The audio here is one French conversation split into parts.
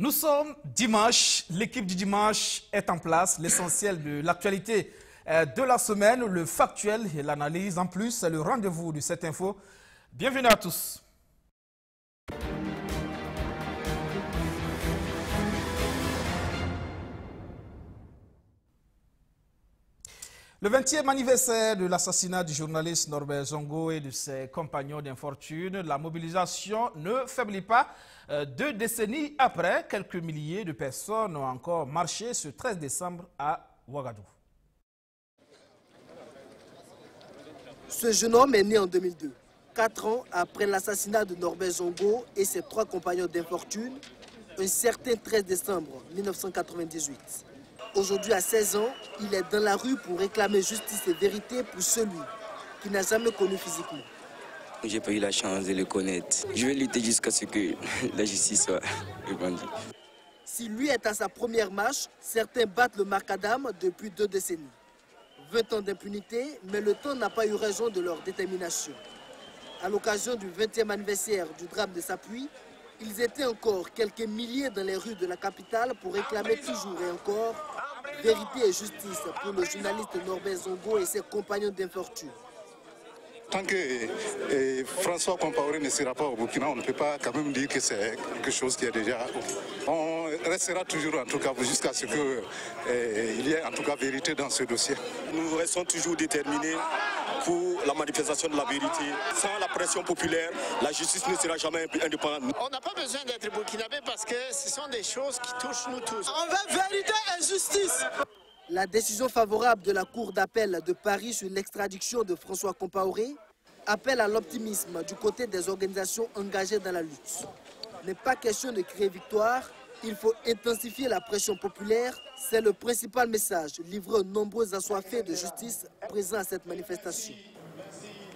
Nous sommes dimanche, l'équipe du dimanche est en place, l'essentiel de l'actualité de la semaine, le factuel et l'analyse. En plus, c'est le rendez-vous de cette info. Bienvenue à tous. Le 20e anniversaire de l'assassinat du journaliste Norbert Zongo et de ses compagnons d'infortune, la mobilisation ne faiblit pas. 2 décennies après, quelques milliers de personnes ont encore marché ce 13 décembre à Ouagadougou. Ce jeune homme est né en 2002, 4 ans après l'assassinat de Norbert Zongo et ses 3 compagnons d'infortune, un certain 13 décembre 1998. Aujourd'hui, à 16 ans, il est dans la rue pour réclamer justice et vérité pour celui qu'il n'a jamais connu physiquement. J'ai pas eu la chance de le connaître. Je vais lutter jusqu'à ce que la justice soit répandue. Si lui est à sa première marche, certains battent le macadam depuis 2 décennies. 20 ans d'impunité, mais le temps n'a pas eu raison de leur détermination. À l'occasion du 20e anniversaire du drame de Sapuy, ils étaient encore quelques milliers dans les rues de la capitale pour réclamer toujours et encore vérité et justice pour le journaliste Norbert Zongo et ses compagnons d'infortune. Tant que François Compaoré ne sera pas au Burkina, on ne peut pas quand même dire que c'est quelque chose qui est déjà... On restera toujours en tout cas jusqu'à ce qu'il y ait en tout cas vérité dans ce dossier. Nous restons toujours déterminés pour la manifestation de la vérité. Sans la pression populaire, la justice ne sera jamais indépendante. On n'a pas besoin d'être burkinabé parce que ce sont des choses qui touchent nous tous. On veut vérité et justice. La décision favorable de la Cour d'appel de Paris sur l'extradition de François Compaoré appelle à l'optimisme du côté des organisations engagées dans la lutte. Il n'est pas question de crier victoire, il faut intensifier la pression populaire. C'est le principal message livré aux nombreux assoiffés de justice présents à cette manifestation.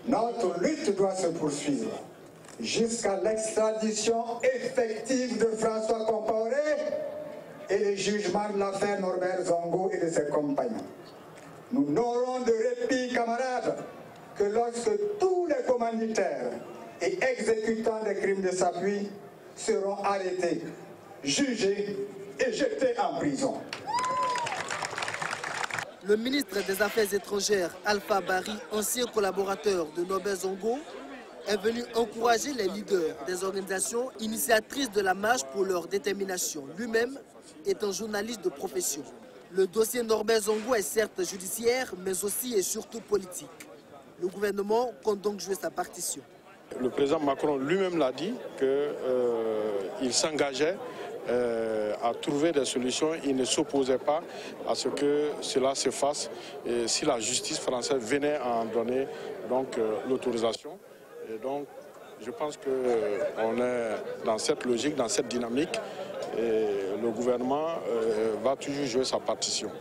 Notre lutte doit se poursuivre jusqu'à l'extradition effective de François Compaoré et le jugement de l'affaire Norbert Zongo et de ses compagnons. Nous n'aurons de répit, camarades, que lorsque tous les commanditaires et exécutants des crimes de Sapuy seront arrêtés, jugés et jetés en prison. Le ministre des Affaires étrangères, Alpha Bari, ancien collaborateur de Norbert Zongo, est venu encourager les leaders des organisations initiatrices de la marche pour leur détermination. Lui-même est un journaliste de profession. Le dossier Norbert Zongo est certes judiciaire, mais aussi et surtout politique. Le gouvernement compte donc jouer sa partition. Le président Macron lui-même l'a dit qu'il s'engageait à trouver des solutions. Il ne s'opposait pas à ce que cela se fasse et si la justice française venait à en donner l'autorisation. Et donc, je pense qu'on est dans cette logique, dans cette dynamique, et le gouvernement va toujours jouer sa partition.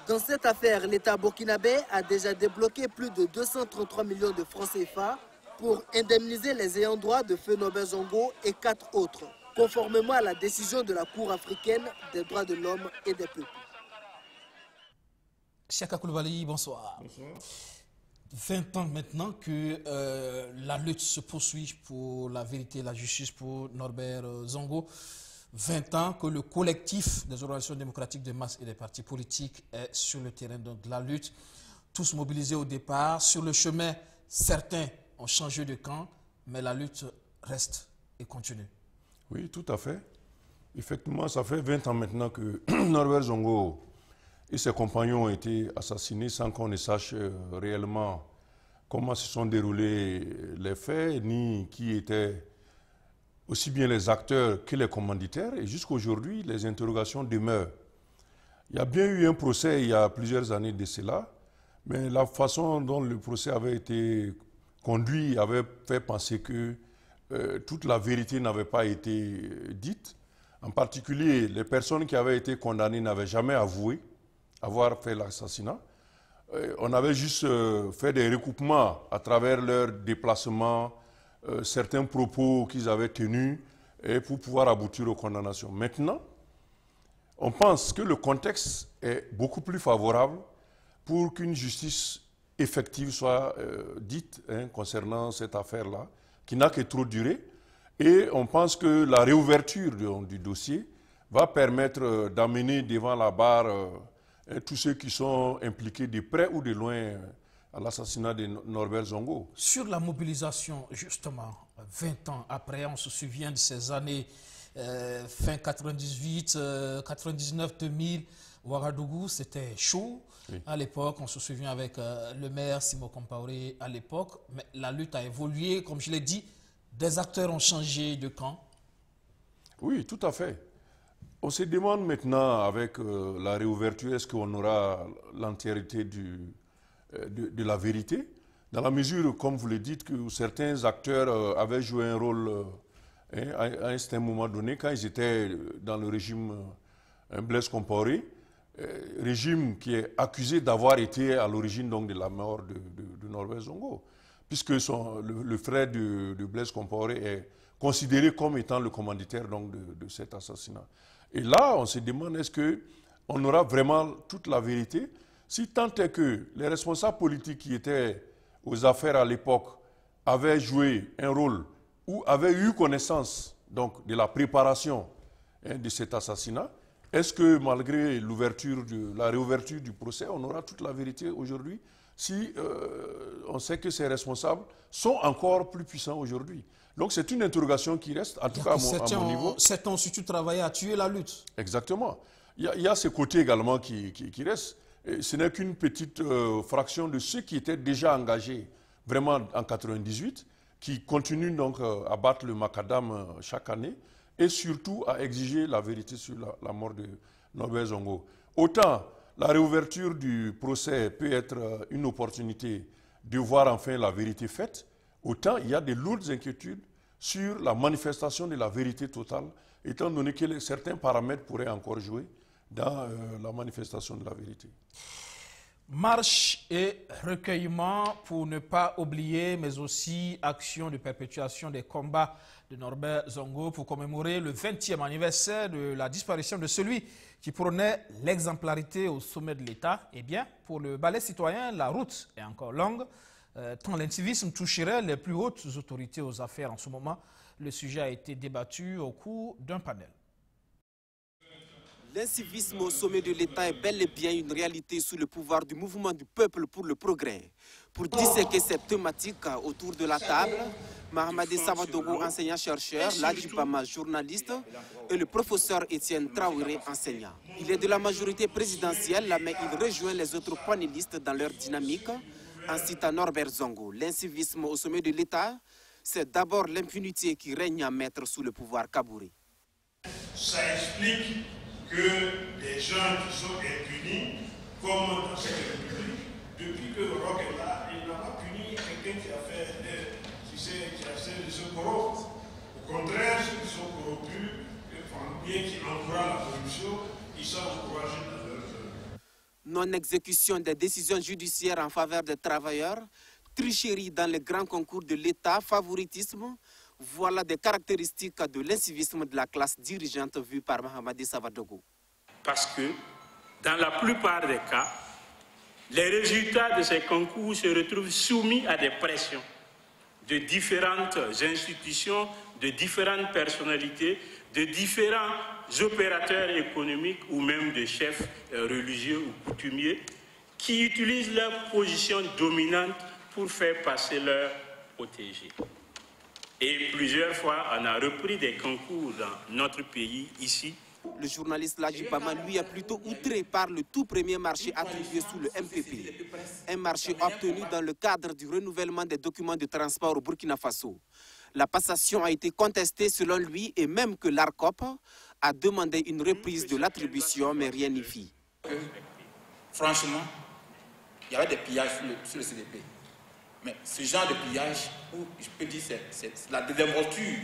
Dans cette affaire, l'État burkinabé a déjà débloqué plus de 233 millions de francs CFA pour indemniser les ayants droit de feu Norbert Zongo et 4 autres, conformément à la décision de la Cour africaine des droits de l'homme et des peuples. Chaka Koulibaly, bonsoir. Bonsoir. 20 ans maintenant que la lutte se poursuit pour la vérité et la justice pour Norbert Zongo. 20 ans que le collectif des organisations démocratiques de masse et des partis politiques est sur le terrain de la lutte. Tous mobilisés au départ. Sur le chemin, certains ont changé de camp, mais la lutte reste et continue. Oui, tout à fait. Effectivement, ça fait 20 ans maintenant que Norbert Zongo et ses compagnons ont été assassinés sans qu'on ne sache réellement comment se sont déroulés les faits, ni qui étaient aussi bien les acteurs que les commanditaires. Et jusqu'à aujourd'hui, les interrogations demeurent. Il y a bien eu un procès il y a plusieurs années de cela, mais la façon dont le procès avait été conduit avait fait penser que toute la vérité n'avait pas été dite. En particulier, les personnes qui avaient été condamnées n'avaient jamais avoué avoir fait l'assassinat. On avait juste fait des recoupements à travers leurs déplacements, certains propos qu'ils avaient tenus et pour pouvoir aboutir aux condamnations. Maintenant, on pense que le contexte est beaucoup plus favorable pour qu'une justice effective soit dite concernant cette affaire-là, qui n'a que trop duré. Et on pense que la réouverture du dossier va permettre d'amener devant la barre tous ceux qui sont impliqués de près ou de loin à l'assassinat de Norbert Zongo. Sur la mobilisation, justement, 20 ans après, on se souvient de ces années fin 98, 99, 2000, Ouagadougou, c'était chaud. Oui. À l'époque, on se souvient avec le maire Simon Compaoré à l'époque, mais la lutte a évolué, comme je l'ai dit, des acteurs ont changé de camp. Oui, tout à fait. On se demande maintenant, avec la réouverture, est-ce qu'on aura l'entièreté de la vérité, dans la mesure, comme vous le dites, que certains acteurs avaient joué un rôle à un certain moment donné, quand ils étaient dans le régime Blaise Compaoré, régime qui est accusé d'avoir été à l'origine de la mort de Norbert Zongo, puisque le frère de Blaise Compaoré est considéré comme étant le commanditaire donc, de cet assassinat. Et là, on se demande, est-ce qu'on aura vraiment toute la vérité, si tant est que les responsables politiques qui étaient aux affaires à l'époque avaient joué un rôle ou avaient eu connaissance donc, de la préparation de cet assassinat. Est-ce que malgré la réouverture du procès, on aura toute la vérité aujourd'hui si on sait que ces responsables sont encore plus puissants aujourd'hui? Donc c'est une interrogation qui reste, en tout cas à mon niveau. Certains ont surtout travaillé à tuer la lutte. Exactement. Il y a ce côté également qui reste. Et ce n'est qu'une petite fraction de ceux qui étaient déjà engagés vraiment en 1998, qui continuent donc à battre le macadam chaque année, et surtout à exiger la vérité sur la mort de Norbert Zongo. Autant la réouverture du procès peut être une opportunité de voir enfin la vérité faite, autant il y a de lourdes inquiétudes sur la manifestation de la vérité totale, étant donné que certains paramètres pourraient encore jouer dans la manifestation de la vérité. Marche et recueillement pour ne pas oublier, mais aussi action de perpétuation des combats de Norbert Zongo pour commémorer le 20e anniversaire de la disparition de celui qui prônait l'exemplarité au sommet de l'État. Eh bien, pour le ballet citoyen, la route est encore longue, tant l'incivisme toucherait les plus hautes autorités aux affaires en ce moment. Le sujet a été débattu au cours d'un panel. L'incivisme au sommet de l'État est bel et bien une réalité sous le pouvoir du mouvement du peuple pour le progrès. Pour disséquer cette thématique autour de la table, Mahamadé Savadogo, enseignant-chercheur, Ladji Bama, journaliste, et le professeur Étienne Traoré, enseignant. Il est de la majorité présidentielle, mais il rejoint les autres panélistes dans leur dynamique en citant Norbert Zongo. L'incivisme au sommet de l'État, c'est d'abord l'impunité qui règne à maître sous le pouvoir Kabouré. Ça explique que des gens qui sont impunis, comme dans cette république, depuis que Roch est là, il n'a pas puni quelqu'un qui a fait, qui se corrompt. Au contraire, ceux qui sont corrompus, bien qu'ils encouragent la corruption, ils sont encouragés dans leur œuvre. Non-exécution des décisions judiciaires en faveur des travailleurs, tricherie dans les grands concours de l'État, favoritisme, voilà des caractéristiques de l'incivisme de la classe dirigeante vue par Mahamadé Savadogo. Parce que, dans la plupart des cas, les résultats de ces concours se retrouvent soumis à des pressions de différentes institutions, de différentes personnalités, de différents opérateurs économiques ou même de chefs religieux ou coutumiers qui utilisent leur position dominante pour faire passer leur protégé. Et plusieurs fois, on a repris des concours dans notre pays, ici. Le journaliste Ladji Bama, lui, est plutôt outré par le tout premier marché attribué sous le MPP. Un marché obtenu dans le cadre du renouvellement des documents de transport au Burkina Faso. La passation a été contestée selon lui et même que l'ARCOP a demandé une reprise de l'attribution, mais rien n'y fit. Franchement, il y avait des pillages sur le CDP. Mais ce genre de pillage, où je peux dire c'est la désinvolture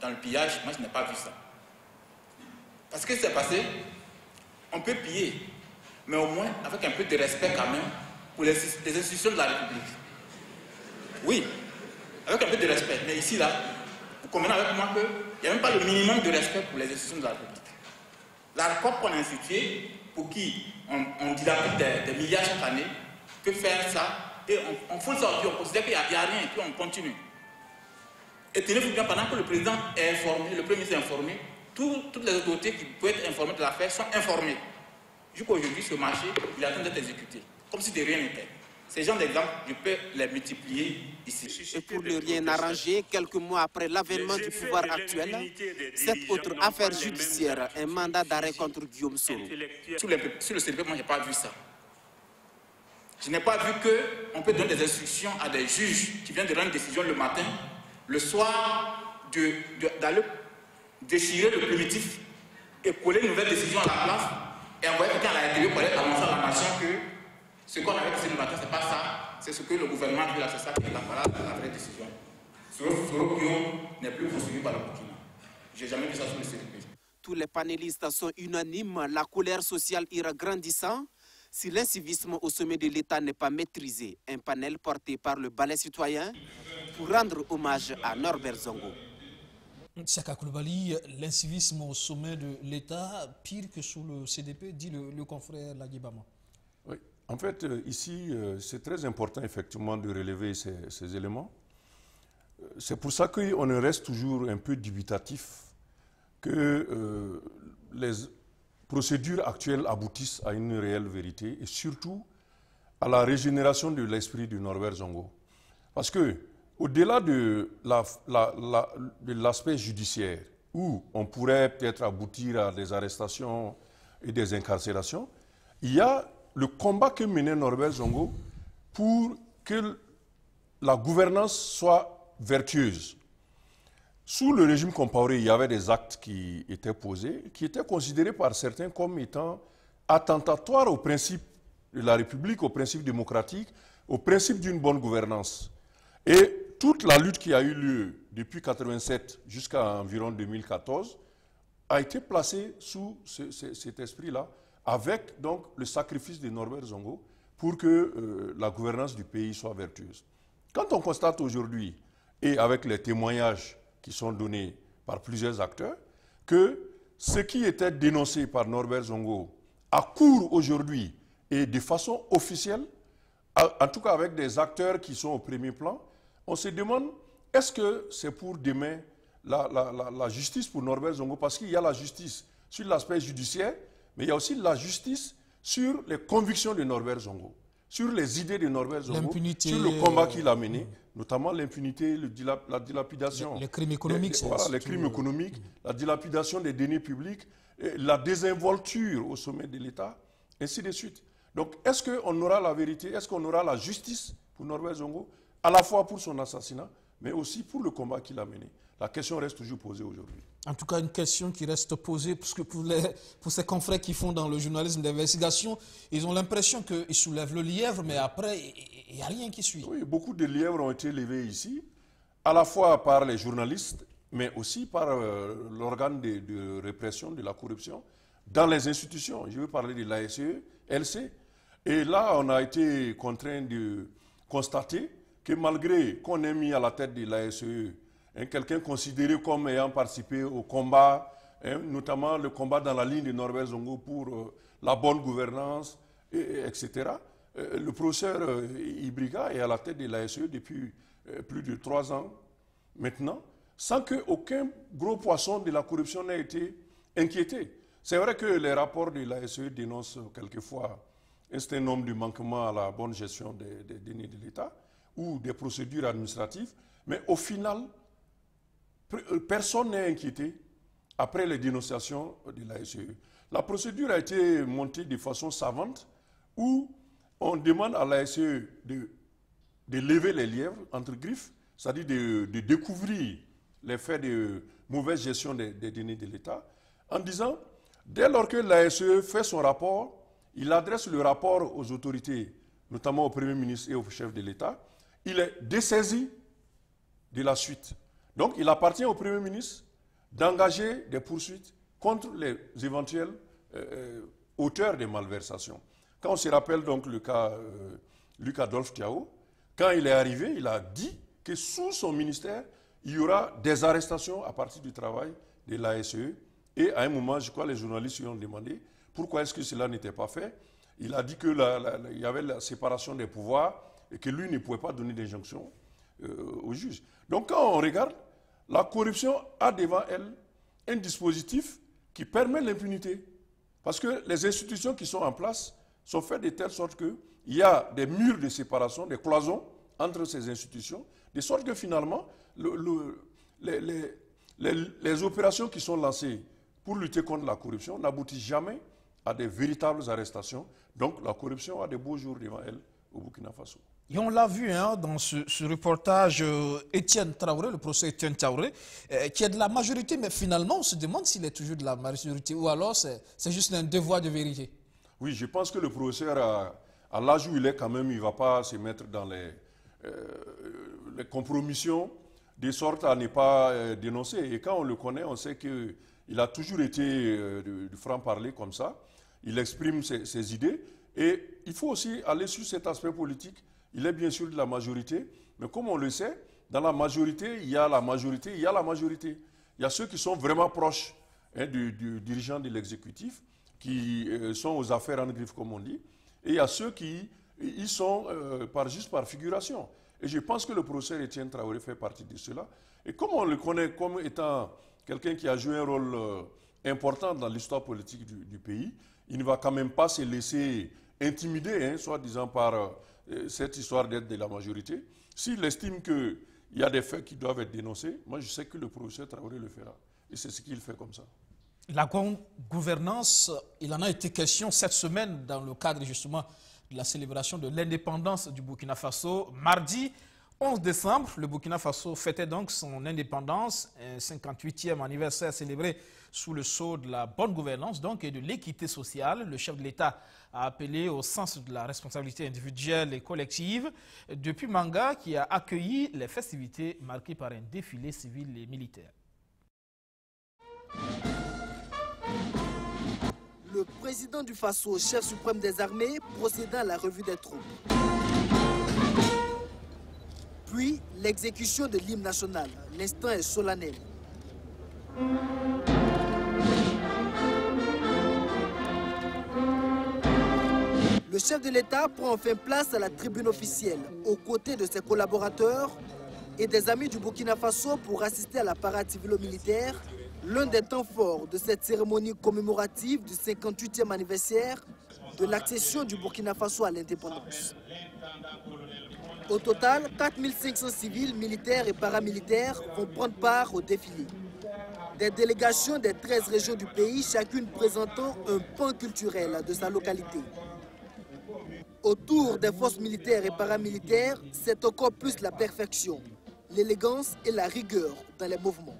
dans le pillage, moi je n'ai pas vu ça. Parce que c'est passé, on peut piller, mais au moins avec un peu de respect quand même pour les institutions de la République. Oui, avec un peu de respect. Mais ici, là, vous convenez avec moi qu'il n'y a même pas le minimum de respect pour les institutions de la République. L'ARCOP qu'on a institué, pour qui on dilapide des milliards chaque année, peut faire ça. Et on fout ça, on considère qu'il n'y a rien, et puis on continue. Et tenez-vous bien, pendant que le président est informé, le premier ministre est informé, toutes les autorités qui peuvent être informées de l'affaire sont informées. Jusqu'à aujourd'hui, ce marché, il est en train d'être exécuté, comme si de rien n'était. Ces genres d'exemples, je peux les multiplier ici. Et pour ne rien arranger, quelques mois après l'avènement du pouvoir actuel, cette autre affaire judiciaire, un mandat d'arrêt contre Guillaume Soro. Sur le CDP, moi, je n'ai pas vu ça. Je n'ai pas vu qu'on peut donner des instructions à des juges qui viennent de rendre une décision le matin, le soir, d'aller déchirer le primitif et coller une nouvelle décision à la place et envoyer quelqu'un à la télé pour aller annoncer à la nation que ce qu'on avait décidé le matin, ce n'est pas ça, c'est ce que le gouvernement a dit là, c'est ça qui est la vraie décision. Soro n'est plus poursuivi par le Burkina. Je n'ai jamais vu ça sur le CDP. Tous les panélistes sont unanimes, la colère sociale ira grandissant. Si l'incivisme au sommet de l'État n'est pas maîtrisé, un panel porté par le Balai citoyen pour rendre hommage à Norbert Zongo. Saka Koulibaly, l'incivisme au sommet de l'État, pire que sous le CDP, dit le confrère Laguibama. Oui, en fait, ici, c'est très important effectivement de relever ces éléments. C'est pour ça qu'on reste toujours un peu dubitatif que les procédures actuelles aboutissent à une réelle vérité et surtout à la régénération de l'esprit de Norbert Zongo. Parce que, au-delà de l'aspect judiciaire, où on pourrait peut-être aboutir à des arrestations et des incarcérations, il y a le combat que menait Norbert Zongo pour que la gouvernance soit vertueuse. Sous le régime Compaoré, il y avait des actes qui étaient posés, qui étaient considérés par certains comme étant attentatoires aux principes de la République, aux principes démocratiques, aux principes d'une bonne gouvernance. Et toute la lutte qui a eu lieu depuis 1987 jusqu'à environ 2014 a été placée sous cet esprit-là, avec donc le sacrifice de Norbert Zongo pour que la gouvernance du pays soit vertueuse. Quand on constate aujourd'hui, et avec les témoignages qui sont donnés par plusieurs acteurs, que ce qui était dénoncé par Norbert Zongo a cours aujourd'hui et de façon officielle, en tout cas avec des acteurs qui sont au premier plan, on se demande, est-ce que c'est pour demain la justice pour Norbert Zongo? Parce qu'il y a la justice sur l'aspect judiciaire, mais il y a aussi la justice sur les convictions de Norbert Zongo, sur les idées de Norbert Zongo, sur le combat qu'il a mené, notamment l'impunité, la dilapidation. Les crimes économiques. Voilà, les crimes économiques, la dilapidation des deniers publics, la désinvolture au sommet de l'État, ainsi de suite. Donc, est-ce qu'on aura la vérité, est-ce qu'on aura la justice pour Norbert Zongo, à la fois pour son assassinat, mais aussi pour le combat qu'il a mené? La question reste toujours posée aujourd'hui. En tout cas, une question qui reste posée, parce que pour ces confrères qui font dans le journalisme d'investigation, ils ont l'impression qu'ils soulèvent le lièvre, mais après, il n'y a rien qui suit. Oui, beaucoup de lièvres ont été levés ici, à la fois par les journalistes, mais aussi par l'organe de répression de la corruption dans les institutions. Je veux parler de l'ASE, LC. Et là, on a été contraint de constater que malgré qu'on ait mis à la tête de l'ASE quelqu'un considéré comme ayant participé au combat, notamment le combat dans la ligne de Norbert Zongo pour la bonne gouvernance, etc. Le professeur Ibriga est à la tête de l'ASE depuis plus de 3 ans maintenant, sans qu'aucun gros poisson de la corruption n'ait été inquiété. C'est vrai que les rapports de l'ASE dénoncent quelquefois un certain nombre de manquements à la bonne gestion des deniers de l'État ou des procédures administratives, mais au final, personne n'est inquiété après les dénonciations de l'ASE. La procédure a été montée de façon savante où on demande à l'ASE de lever les lièvres entre griffes, c'est-à-dire de découvrir les faits de mauvaise gestion des deniers de l'État, en disant, dès lors que l'ASE fait son rapport, il adresse le rapport aux autorités, notamment au Premier ministre et au chef de l'État, il est dessaisi de la suite. Donc, il appartient au Premier ministre d'engager des poursuites contre les éventuels auteurs des malversations. Quand on se rappelle donc le cas Luc Adolphe Thiaw, quand il est arrivé, il a dit que sous son ministère, il y aura des arrestations à partir du travail de l'ASE. Et à un moment, je crois que les journalistes lui ont demandé pourquoi est-ce que cela n'était pas fait. Il a dit qu'il y avait la séparation des pouvoirs et que lui ne pouvait pas donner d'injonction au juge. Donc quand on regarde, la corruption a devant elle un dispositif qui permet l'impunité. Parce que les institutions qui sont en place sont faites de telle sorte qu'il y a des murs de séparation, des cloisons entre ces institutions, de sorte que finalement, les opérations qui sont lancées pour lutter contre la corruption n'aboutissent jamais à des véritables arrestations. Donc la corruption a des beaux jours devant elle au Burkina Faso. Et on l'a vu dans ce reportage, Étienne Traoré, le procès Étienne Traoré, qui est de la majorité, mais finalement on se demande s'il est toujours de la majorité ou alors c'est juste un devoir de vérité. Oui, je pense que le professeur, à l'âge où il est quand même, il ne va pas se mettre dans les compromissions de sorte à ne pas dénoncer. Et quand on le connaît, on sait qu'il a toujours été du franc-parler comme ça. Il exprime ses idées. Et il faut aussi aller sur cet aspect politique. Il est bien sûr de la majorité, mais comme on le sait, dans la majorité, il y a la majorité, il y a la majorité. Il y a ceux qui sont vraiment proches du dirigeant de l'exécutif, qui sont aux affaires en griffe, comme on dit, et il y a ceux qui y sont juste par figuration. Et je pense que le professeur Étienne Traoré fait partie de cela. Et comme on le connaît comme étant quelqu'un qui a joué un rôle important dans l'histoire politique du pays, il ne va quand même pas se laisser intimider, soi-disant par cette histoire d'être de la majorité. S'il estime qu'il y a des faits qui doivent être dénoncés, moi je sais que le professeur Traoré le fera. Et c'est ce qu'il fait comme ça. La bonne gouvernance, il en a été question cette semaine dans le cadre justement de la célébration de l'indépendance du Burkina Faso. Mardi 11 décembre, le Burkina Faso fêtait donc son indépendance, un 58e anniversaire célébré sous le sceau de la bonne gouvernance donc, et de l'équité sociale. Le chef de l'État a appelé au sens de la responsabilité individuelle et collective depuis Manga, qui a accueilli les festivités marquées par un défilé civil et militaire. Le président du Faso, chef suprême des armées, procéda à la revue des troupes. Puis, l'exécution de l'hymne national. L'instant est solennel. Le chef de l'État prend enfin place à la tribune officielle, aux côtés de ses collaborateurs et des amis du Burkina Faso pour assister à la parade civilo-militaire, l'un des temps forts de cette cérémonie commémorative du 58e anniversaire de l'accession du Burkina Faso à l'indépendance. Au total, 4500 civils, militaires et paramilitaires vont prendre part au défilé. Des délégations des 13 régions du pays, chacune présentant un pan culturel de sa localité. Autour des forces militaires et paramilitaires, c'est encore plus la perfection, l'élégance et la rigueur dans les mouvements.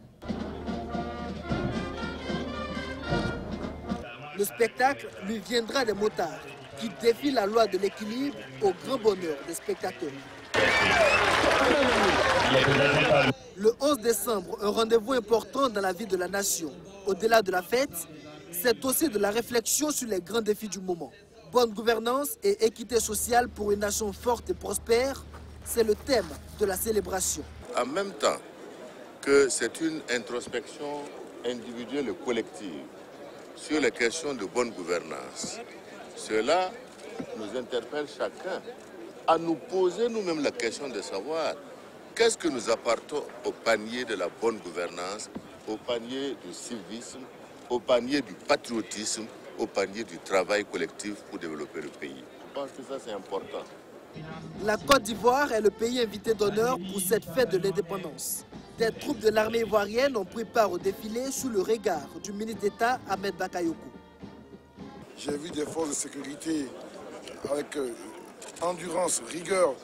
Le spectacle lui viendra des motards qui défient la loi de l'équilibre au grand bonheur des spectateurs. Le 11 décembre, un rendez-vous important dans la vie de la nation. Au-delà de la fête, c'est aussi de la réflexion sur les grands défis du moment. Bonne gouvernance et équité sociale pour une nation forte et prospère, c'est le thème de la célébration. En même temps que c'est une introspection individuelle et collective sur les questions de bonne gouvernance, cela nous interpelle chacun à nous poser nous-mêmes la question de savoir qu'est-ce que nous apportons au panier de la bonne gouvernance, au panier du civisme, au panier du patriotisme, au panier du travail collectif pour développer le pays. Je pense que ça c'est important. La Côte d'Ivoire est le pays invité d'honneur pour cette fête de l'indépendance. Des troupes de l'armée ivoirienne ont pris part au défilé sous le regard du ministre d'État Ahmed Bakayoko. J'ai vu des forces de sécurité avec endurance, rigueur,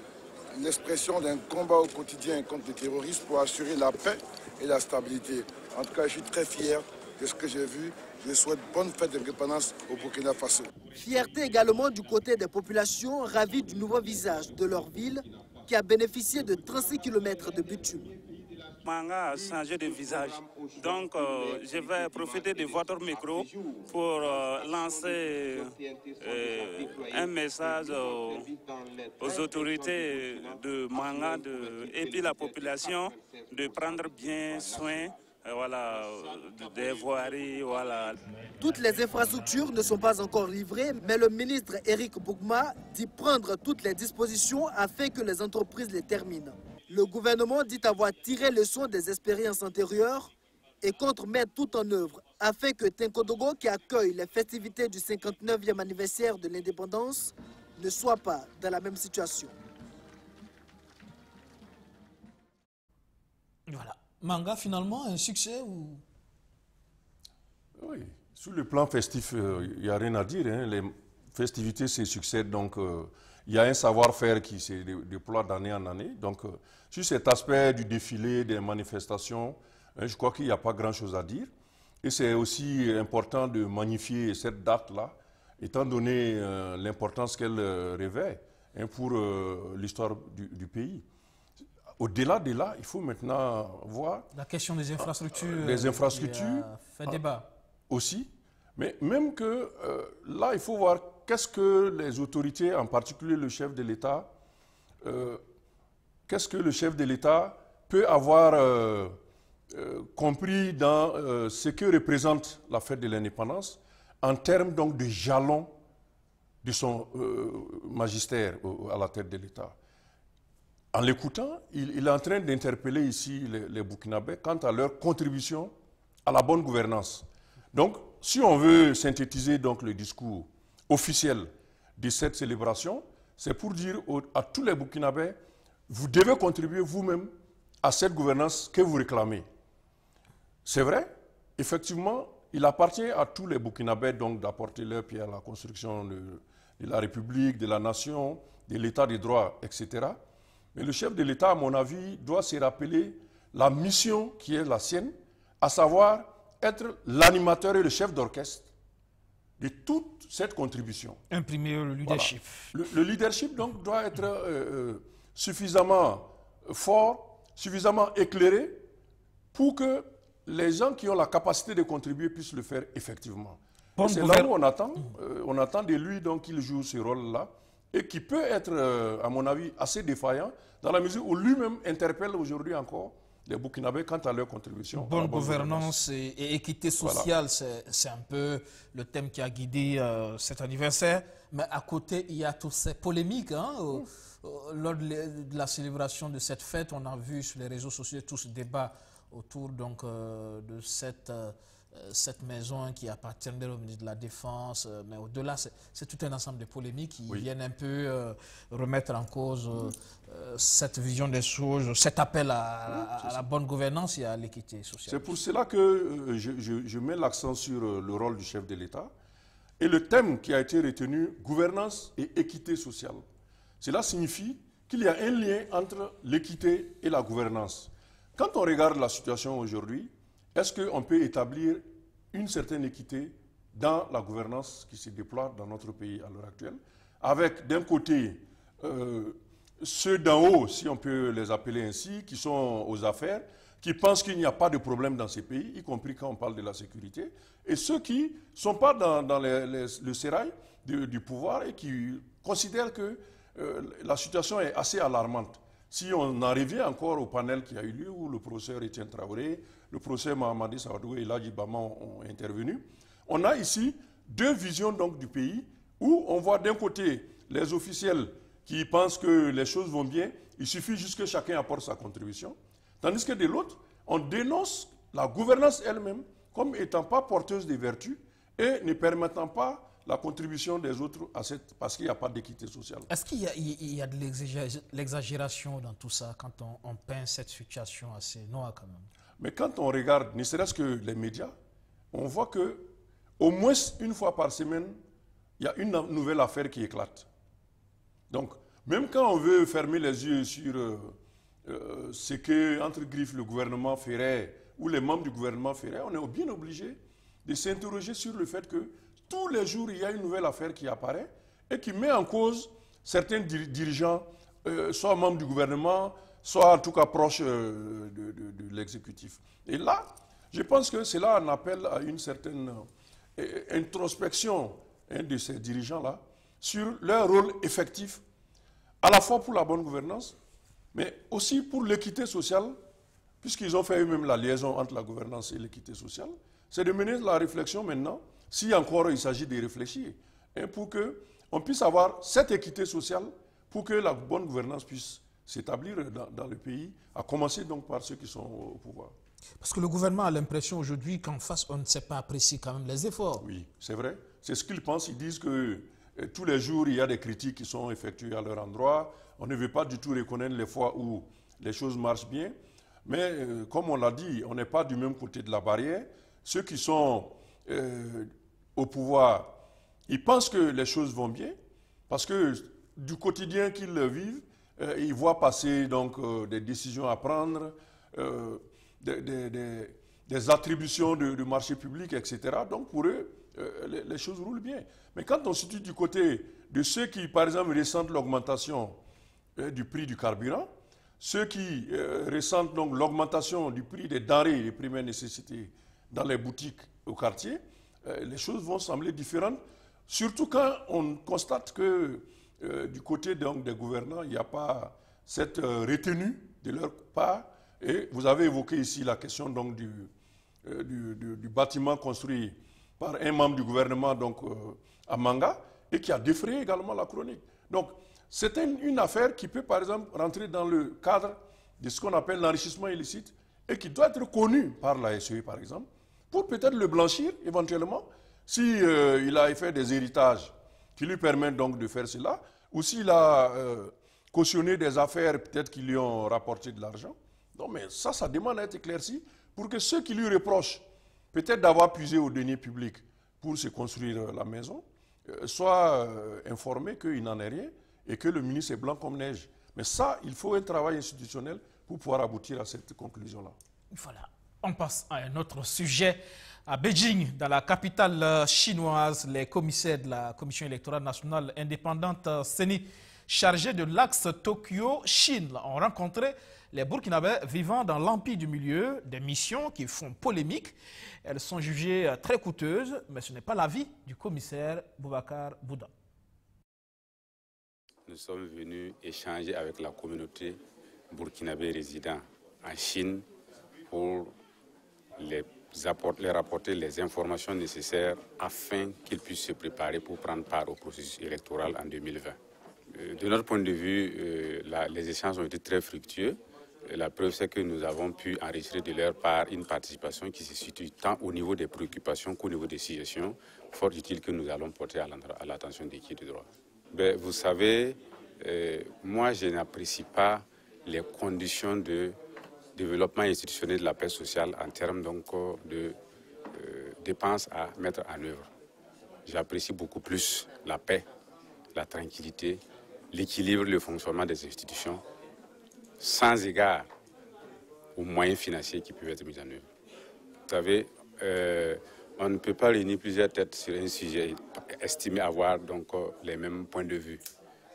l'expression d'un combat au quotidien contre les terroristes pour assurer la paix et la stabilité. En tout cas, je suis très fier de ce que j'ai vu. Je souhaite bonne fête d'indépendance au Burkina Faso. Fierté également du côté des populations ravies du nouveau visage de leur ville qui a bénéficié de 36 km de bitume. Manga a changé de visage. Donc, je vais profiter de votre micro pour lancer un message aux autorités de Manga et puis la population de prendre bien soin des voiries. Toutes les infrastructures ne sont pas encore livrées, mais le ministre Éric Bougma dit prendre toutes les dispositions afin que les entreprises les terminent. Le gouvernement dit avoir tiré leçon des expériences antérieures et compte mettre tout en œuvre afin que Tenkodogo, qui accueille les festivités du 59e anniversaire de l'indépendance, ne soit pas dans la même situation. Voilà. Manga, finalement, un succès ou... Oui, sur le plan festif, il n'y a rien à dire. Hein. Les festivités se succèdent, donc il y a un savoir-faire qui se déploie d'année en année. Donc, sur cet aspect du défilé, des manifestations, je crois qu'il n'y a pas grand-chose à dire. Et c'est aussi important de magnifier cette date-là, étant donné l'importance qu'elle revêt pour l'histoire du pays. Au-delà de là, il faut maintenant voir... La question des infrastructures. Les infrastructures. Fait débat. Aussi. Mais même que là, il faut voir qu'est-ce que les autorités, en particulier le chef de l'État, qu'est-ce que le chef de l'État peut avoir compris dans ce que représente la fête de l'indépendance en termes donc de jalons de son magistère à la tête de l'État. En l'écoutant, il est en train d'interpeller ici les Burkinabés quant à leur contribution à la bonne gouvernance. Donc, si on veut synthétiser donc, le discours officiel de cette célébration, c'est pour dire à tous les Burkinabés, vous devez contribuer vous-même à cette gouvernance que vous réclamez. C'est vrai, effectivement, il appartient à tous les Burkinabés donc d'apporter leur pierre à la construction de la République, de la nation, de l'État de droit, etc. Mais le chef de l'État, à mon avis, doit se rappeler la mission qui est la sienne, à savoir être l'animateur et le chef d'orchestre de toute cette contribution. Imprimer le leadership. Voilà. Le leadership donc, doit être suffisamment fort, suffisamment éclairé pour que les gens qui ont la capacité de contribuer puissent le faire effectivement. C'est là où on attend de lui qu'il joue ce rôle-là et qui peut être, à mon avis, assez défaillant dans la mesure où lui-même interpelle aujourd'hui encore les Burkinabés quant à leur contribution. Bonne gouvernance et équité sociale, voilà. C'est un peu le thème qui a guidé cet anniversaire. Mais à côté, il y a toutes ces polémiques. Lors de la célébration de cette fête, on a vu sur les réseaux sociaux tout ce débat autour donc, de cette maison qui appartient au ministre de la Défense. Mais au-delà, c'est tout un ensemble de polémiques qui viennent un peu remettre en cause cette vision des choses, cet appel à la bonne gouvernance et à l'équité sociale. C'est pour cela que je mets l'accent sur le rôle du chef de l'État et le thème qui a été retenu, gouvernance et équité sociale. Cela signifie qu'il y a un lien entre l'équité et la gouvernance. Quand on regarde la situation aujourd'hui, est-ce qu'on peut établir une certaine équité dans la gouvernance qui se déploie dans notre pays à l'heure actuelle, avec d'un côté ceux d'en haut, si on peut les appeler ainsi, qui sont aux affaires, qui pensent qu'il n'y a pas de problème dans ces pays, y compris quand on parle de la sécurité, et ceux qui ne sont pas dans le sérail du pouvoir et qui considèrent que la situation est assez alarmante. Si on en revient encore au panel qui a eu lieu où le professeur Etienne Traoré, le professeur Mahamadou Sawadou et Ladji Bama ont intervenu, on a ici deux visions donc, du pays où on voit d'un côté les officiels qui pensent que les choses vont bien, il suffit juste que chacun apporte sa contribution, tandis que de l'autre, on dénonce la gouvernance elle-même comme étant pas porteuse de vertus et ne permettant pas la contribution des autres parce qu'il n'y a pas d'équité sociale. Est-ce qu'il y a de l'exagération dans tout ça quand on peint cette situation assez noire quand même? Mais quand on regarde, ne serait-ce que les médias, on voit que au moins une fois par semaine, il y a une nouvelle affaire qui éclate. Donc, même quand on veut fermer les yeux sur ce que, entre griffes, le gouvernement ferait ou les membres du gouvernement feraient, on est bien obligé de s'interroger sur le fait que tous les jours, il y a une nouvelle affaire qui apparaît et qui met en cause certains dirigeants, soit membres du gouvernement, soit en tout cas proches de l'exécutif. Et là, je pense que cela en appelle à une certaine introspection de ces dirigeants-là sur leur rôle effectif, à la fois pour la bonne gouvernance, mais aussi pour l'équité sociale, puisqu'ils ont fait eux-mêmes la liaison entre la gouvernance et l'équité sociale. C'est de mener la réflexion maintenant, si encore il s'agit de réfléchir, pour qu'on puisse avoir cette équité sociale, pour que la bonne gouvernance puisse s'établir dans le pays, à commencer donc par ceux qui sont au pouvoir. Parce que le gouvernement a l'impression aujourd'hui qu'en face, on ne sait pas apprécier quand même les efforts. Oui, c'est vrai. C'est ce qu'ils pensent. Ils disent que tous les jours, il y a des critiques qui sont effectuées à leur endroit. On ne veut pas du tout reconnaître les fois où les choses marchent bien. Mais comme on l'a dit, on n'est pas du même côté de la barrière. Ceux qui sont au pouvoir, ils pensent que les choses vont bien parce que du quotidien qu'ils vivent, ils voient passer donc, des décisions à prendre, des attributions de marchés publics, etc. Donc pour eux, les choses roulent bien. Mais quand on se situe du côté de ceux qui, par exemple, ressentent l'augmentation du prix du carburant, ceux qui ressentent donc l'augmentation du prix des denrées et des premières nécessités dans les boutiques au quartier, les choses vont sembler différentes, surtout quand on constate que du côté donc, des gouvernants, il n'y a pas cette retenue de leur part. Et vous avez évoqué ici la question donc, du bâtiment construit par un membre du gouvernement donc, à Manga et qui a défrayé également la chronique. Donc, c'est une affaire qui peut, par exemple, rentrer dans le cadre de ce qu'on appelle l'enrichissement illicite et qui doit être connu par la SEI, par exemple, pour peut-être le blanchir éventuellement, s'il a fait des héritages qui lui permettent donc de faire cela, ou s'il a cautionné des affaires peut-être qui lui ont rapporté de l'argent. Non, mais ça demande à être éclairci pour que ceux qui lui reprochent peut-être d'avoir puisé au denier public pour se construire la maison soient informés qu'il n'en est rien et que le ministre est blanc comme neige. Mais ça, il faut un travail institutionnel pour pouvoir aboutir à cette conclusion-là. Voilà. On passe à un autre sujet. À Beijing, dans la capitale chinoise, les commissaires de la Commission électorale nationale indépendante CENI, chargés de l'axe Tokyo-Chine, ont rencontré les Burkinabés vivant dans l'Empire du Milieu, des missions qui font polémique. Elles sont jugées très coûteuses, mais ce n'est pas l'avis du commissaire Boubacar Bouda. Nous sommes venus échanger avec la communauté burkinabé résidant en Chine pour leur apporter les informations nécessaires afin qu'ils puissent se préparer pour prendre part au processus électoral en 2020. De notre point de vue, les échanges ont été très fructueux. La preuve, c'est que nous avons pu enregistrer de leur part une participation qui se situe tant au niveau des préoccupations qu'au niveau des suggestions, fort utiles que nous allons porter à l'attention des qui de droit. Vous savez, moi, je n'apprécie pas les conditions de développement institutionnel de la paix sociale en termes donc, de dépenses à mettre en œuvre. J'apprécie beaucoup plus la paix, la tranquillité, l'équilibre, le fonctionnement des institutions, sans égard aux moyens financiers qui peuvent être mis en œuvre. Vous savez, on ne peut pas réunir plusieurs têtes sur un sujet estimé avoir donc, les mêmes points de vue.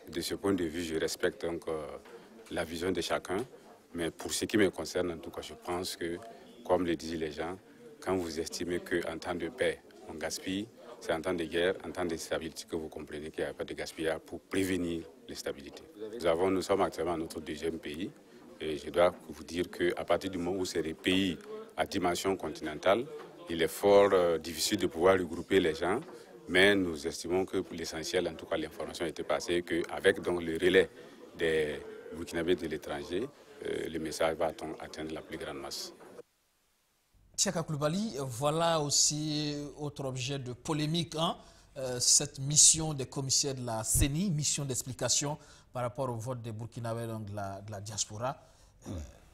De ce point de vue, je respecte donc, la vision de chacun. Mais pour ce qui me concerne, en tout cas, je pense que, comme le disent les gens, quand vous estimez qu'en temps de paix, on gaspille, c'est en temps de guerre, en temps de stabilité que vous comprenez qu'il n'y a pas de gaspillage pour prévenir l'instabilité. Nous sommes actuellement notre deuxième pays et je dois vous dire qu'à partir du moment où c'est des pays à dimension continentale, il est fort difficile de pouvoir regrouper les gens, mais nous estimons que pour l'essentiel, en tout cas l'information a été passée, qu'avec donc le relais des Burkinabés de l'étranger, le message va atteindre la plus grande masse. Tchaka Koulibaly, voilà aussi autre objet de polémique, hein, cette mission des commissaires de la CENI, mission d'explication par rapport au vote des Burkinabés donc de la diaspora.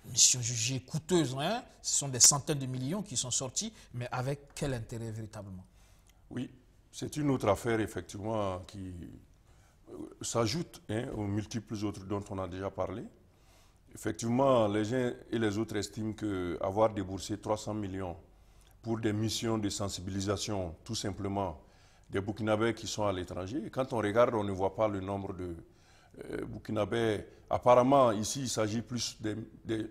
Mission jugée coûteuse, hein, ce sont des centaines de millions qui sont sortis, mais avec quel intérêt véritablement? Oui, c'est une autre affaire effectivement qui s'ajoute aux multiples autres dont on a déjà parlé. Effectivement, les uns et les autres estiment qu'avoir déboursé 300 millions pour des missions de sensibilisation, tout simplement, des Burkinabés qui sont à l'étranger, et quand on regarde, on ne voit pas le nombre de Burkinabés. Apparemment, ici, il s'agit plus des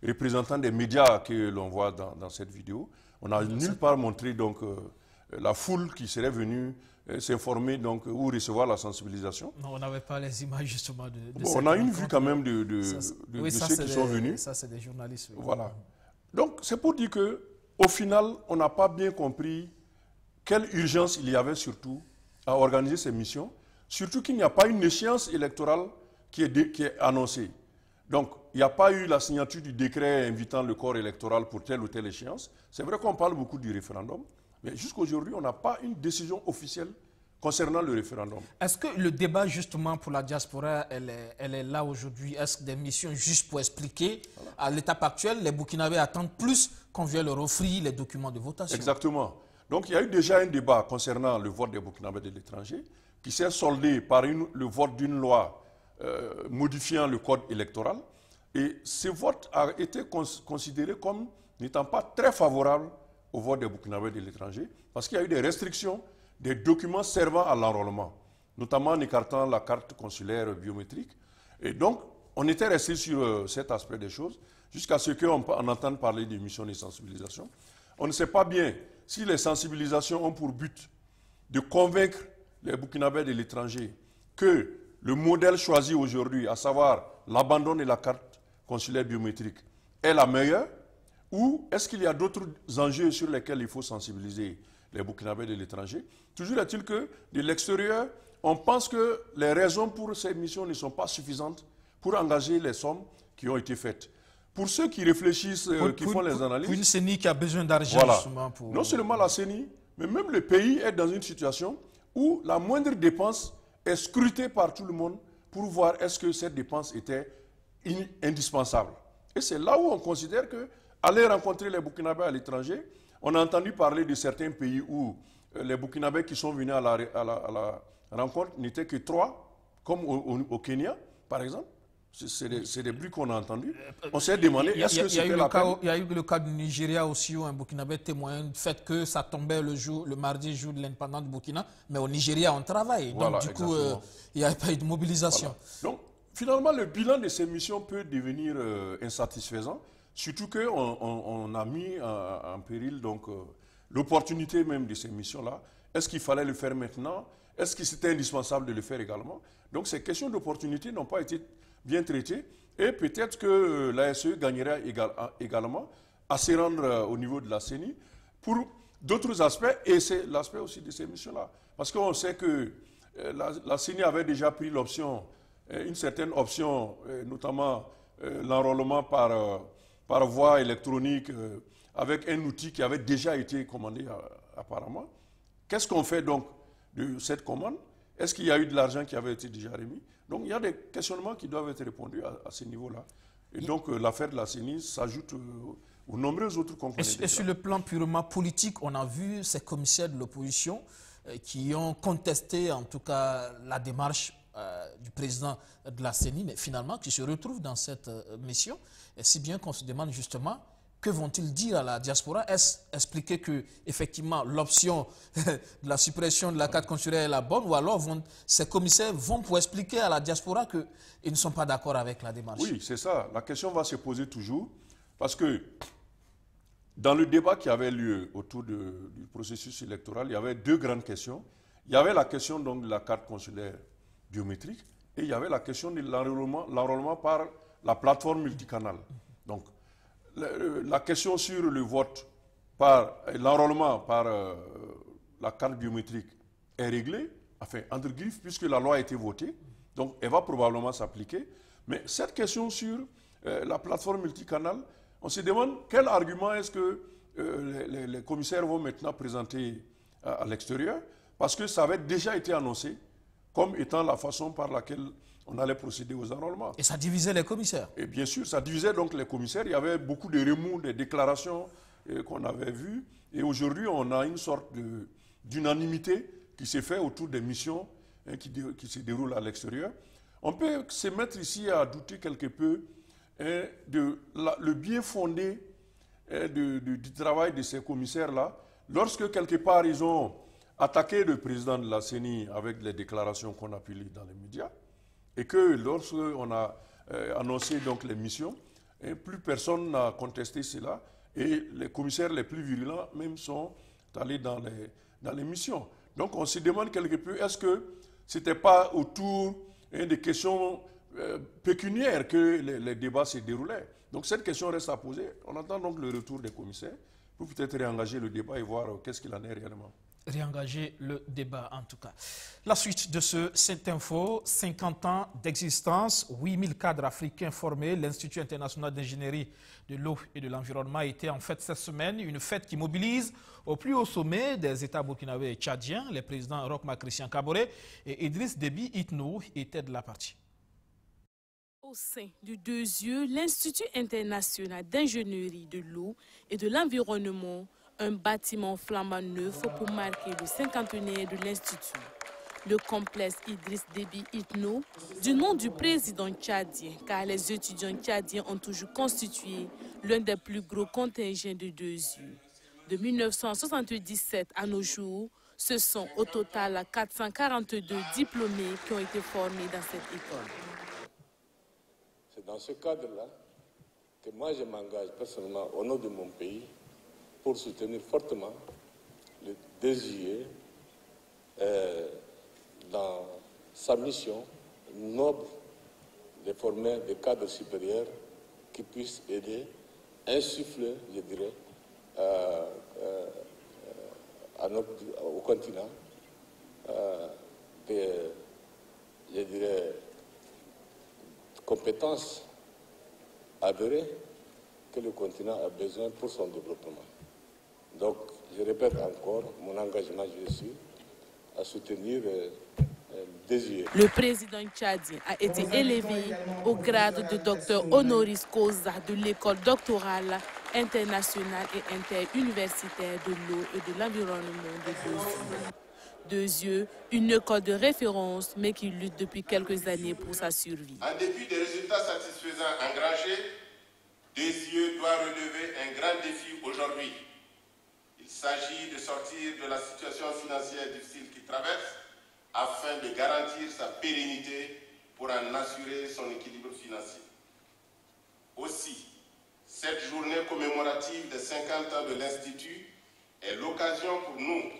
représentants des médias que l'on voit dans cette vidéo. On n'a nulle part montré donc, la foule qui serait venue s'informer donc, ou recevoir la sensibilisation. Non, on n'avait pas les images justement de on a une vue quand même de ceux qui sont venus. Ça, c'est des journalistes. Oui. Voilà. Donc, c'est pour dire qu'au final, on n'a pas bien compris quelle urgence il y avait surtout à organiser ces missions, surtout qu'il n'y a pas une échéance électorale qui est annoncée. Donc, il n'y a pas eu la signature du décret invitant le corps électoral pour telle ou telle échéance. C'est vrai qu'on parle beaucoup du référendum, mais jusqu'aujourd'hui, on n'a pas une décision officielle concernant le référendum. Est-ce que le débat justement pour la diaspora, elle est là aujourd'hui? Est-ce que des missions juste pour expliquer à l'étape actuelle, les Burkinabés attendent plus qu'on vienne leur offrir les documents de votation? Exactement. Donc il y a eu déjà un débat concernant le vote des Burkinabés de l'étranger qui s'est soldé par le vote d'une loi modifiant le code électoral. Et ce vote a été considéré comme n'étant pas très favorable au vote des Burkinabés de l'étranger parce qu'il y a eu des restrictions des documents servant à l'enrôlement, notamment en écartant la carte consulaire biométrique. Et donc, on était resté sur cet aspect des choses jusqu'à ce qu'on entende parler des missions de sensibilisation. On ne sait pas bien si les sensibilisations ont pour but de convaincre les Burkinabés de l'étranger que le modèle choisi aujourd'hui, à savoir l'abandon de la carte consulaire biométrique, est la meilleure, ou est-ce qu'il y a d'autres enjeux sur lesquels il faut sensibiliser les Burkinabés de l'étranger? Toujours est-il que de l'extérieur, on pense que les raisons pour ces missions ne sont pas suffisantes pour engager les sommes qui ont été faites. Pour ceux qui réfléchissent, qui font les analyses... Pour une CENI qui a besoin d'argent, voilà. Justement pour... Non seulement la CENI, mais même le pays est dans une situation où la moindre dépense est scrutée par tout le monde pour voir est-ce que cette dépense était indispensable. Et c'est là où on considère que aller rencontrer les Burkinabés à l'étranger, on a entendu parler de certains pays où les Burkinabés qui sont venus à la rencontre n'étaient que 3, comme au Kenya, par exemple. C'est des bruits qu'on a entendus. On s'est demandé, est-ce que c'était la peine? Il y a eu le cas du Nigeria aussi, où un Burkinabé témoigne du fait que ça tombait le mardi, jour de l'indépendance du Burkina, mais au Nigeria, on travaille. Voilà, donc, du coup, il n'y a pas eu de mobilisation. Voilà. Donc, finalement, le bilan de ces missions peut devenir insatisfaisant, surtout qu'on a mis en péril l'opportunité même de ces missions-là. Est-ce qu'il fallait le faire maintenant? Est-ce que c'était indispensable de le faire également? Donc, ces questions d'opportunité n'ont pas été bien traitées et peut-être que l'ASE gagnera également à se rendre au niveau de la CENI pour d'autres aspects, et c'est l'aspect aussi de ces missions-là. Parce qu'on sait que la CENI avait déjà pris l'option, une certaine option, notamment l'enrôlement par voie électronique avec un outil qui avait déjà été commandé apparemment. Qu'est-ce qu'on fait donc de cette commande? Est-ce qu'il y a eu de l'argent qui avait été déjà remis? Donc il y a des questionnements qui doivent être répondus à ce niveau-là. Et donc l'affaire de la CENI s'ajoute aux nombreux autres composants. Et sur le plan purement politique, on a vu ces commissaires de l'opposition qui ont contesté en tout cas la démarche du président de la CENI, mais finalement qui se retrouvent dans cette mission. Et si bien qu'on se demande justement, que vont-ils dire à la diaspora? Est-ce expliquer que effectivement l'option de la suppression de la carte consulaire est la bonne, ou alors ces commissaires vont pour expliquer à la diaspora qu'ils ne sont pas d'accord avec la démarche? Oui, c'est ça. La question va se poser toujours, parce que dans le débat qui avait lieu autour du processus électoral, il y avait deux grandes questions. Il y avait la question donc de la carte consulaire biométrique et il y avait la question de l'enrôlement par la plateforme multicanal. Donc, la question sur le vote par l'enrôlement par la carte biométrique est réglée, enfin, entre griffes, puisque la loi a été votée, donc elle va probablement s'appliquer. Mais cette question sur la plateforme multicanal, on se demande quel argument est-ce que les commissaires vont maintenant présenter à l'extérieur, parce que ça avait déjà été annoncé comme étant la façon par laquelle on allait procéder aux enrôlements. Et ça divisait les commissaires? Et bien sûr, ça divisait donc les commissaires. Il y avait beaucoup de remous, des déclarations qu'on avait vues. Et aujourd'hui, on a une sorte d'unanimité qui s'est faite autour des missions qui se déroulent à l'extérieur. On peut se mettre ici à douter quelque peu le bien fondé du travail de ces commissaires-là, lorsque quelque part ils ont attaqué le président de la CENI avec les déclarations qu'on a pu lire dans les médias, et que lorsqu'on a annoncé donc les missions, plus personne n'a contesté cela, et les commissaires les plus virulents même sont allés dans les missions. Donc on se demande quelque peu, est-ce que ce n'était pas autour des questions pécuniaires que les débats se déroulaient? Donc cette question reste à poser. On attend donc le retour des commissaires pour peut-être réengager le débat et voir qu'est-ce qu'il en est réellement. réengager le débat en tout cas. La suite de cette info, 50 ans d'existence, 8000 cadres africains formés, l'Institut international d'ingénierie de l'eau et de l'environnement a été en fête cette semaine, une fête qui mobilise au plus haut sommet des États burkinabés et tchadiens. Les présidents Roch-Marc Christian Kaboré et Idriss Déby Itno étaient de la partie. Au sein du Deux Yeux, l'Institut international d'ingénierie de l'eau et de l'environnement, un bâtiment flambant neuf pour marquer le 50e de l'Institut. Le complexe Idriss Déby Itno, du nom du président tchadien, car les étudiants tchadiens ont toujours constitué l'un des plus gros contingents de Deux Yeux. De 1977 à nos jours, ce sont au total 442 diplômés qui ont été formés dans cette école. C'est dans ce cadre-là que moi je m'engage personnellement au nom de mon pays pour soutenir fortement le DGE dans sa mission noble de former des cadres supérieurs qui puissent aider, insuffler, je dirais, au continent des, je dirais, compétences avérées que le continent a besoin pour son développement. Donc, je répète encore mon engagement, je suis à soutenir DGE. Le président tchadien a été élevé au grade de docteur honoris causa de l'école doctorale internationale et interuniversitaire de l'eau et de l'environnement de Deux Yeux. Deux Yeux, une école de référence, mais qui lutte depuis quelques années pour sa survie. En dépit des résultats satisfaisants engrangés, Deux Yeux doit relever un grand défi aujourd'hui. Il s'agit de sortir de la situation financière difficile qu'il traverse afin de garantir sa pérennité pour en assurer son équilibre financier. Aussi, cette journée commémorative des 50 ans de l'Institut est l'occasion pour nous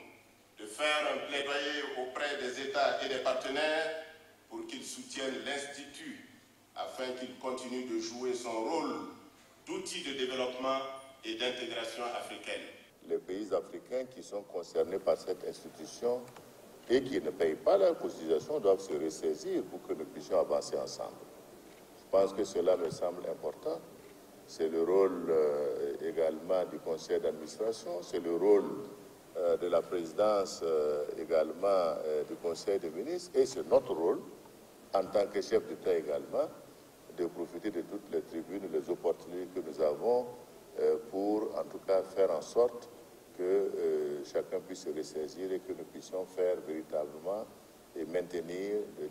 de faire un plaidoyer auprès des États et des partenaires pour qu'ils soutiennent l'Institut afin qu'il continue de jouer son rôle d'outil de développement et d'intégration africaine. Les pays africains qui sont concernés par cette institution et qui ne payent pas leur cotisation doivent se ressaisir pour que nous puissions avancer ensemble. Je pense que cela me semble important. C'est le rôle également du conseil d'administration, c'est le rôle de la présidence également du conseil des ministres et c'est notre rôle en tant que chef d'État également de profiter de toutes les tribunes, les opportunités que nous avons pour en tout cas faire en sorte que chacun puisse se ressaisir et que nous puissions faire véritablement et maintenir les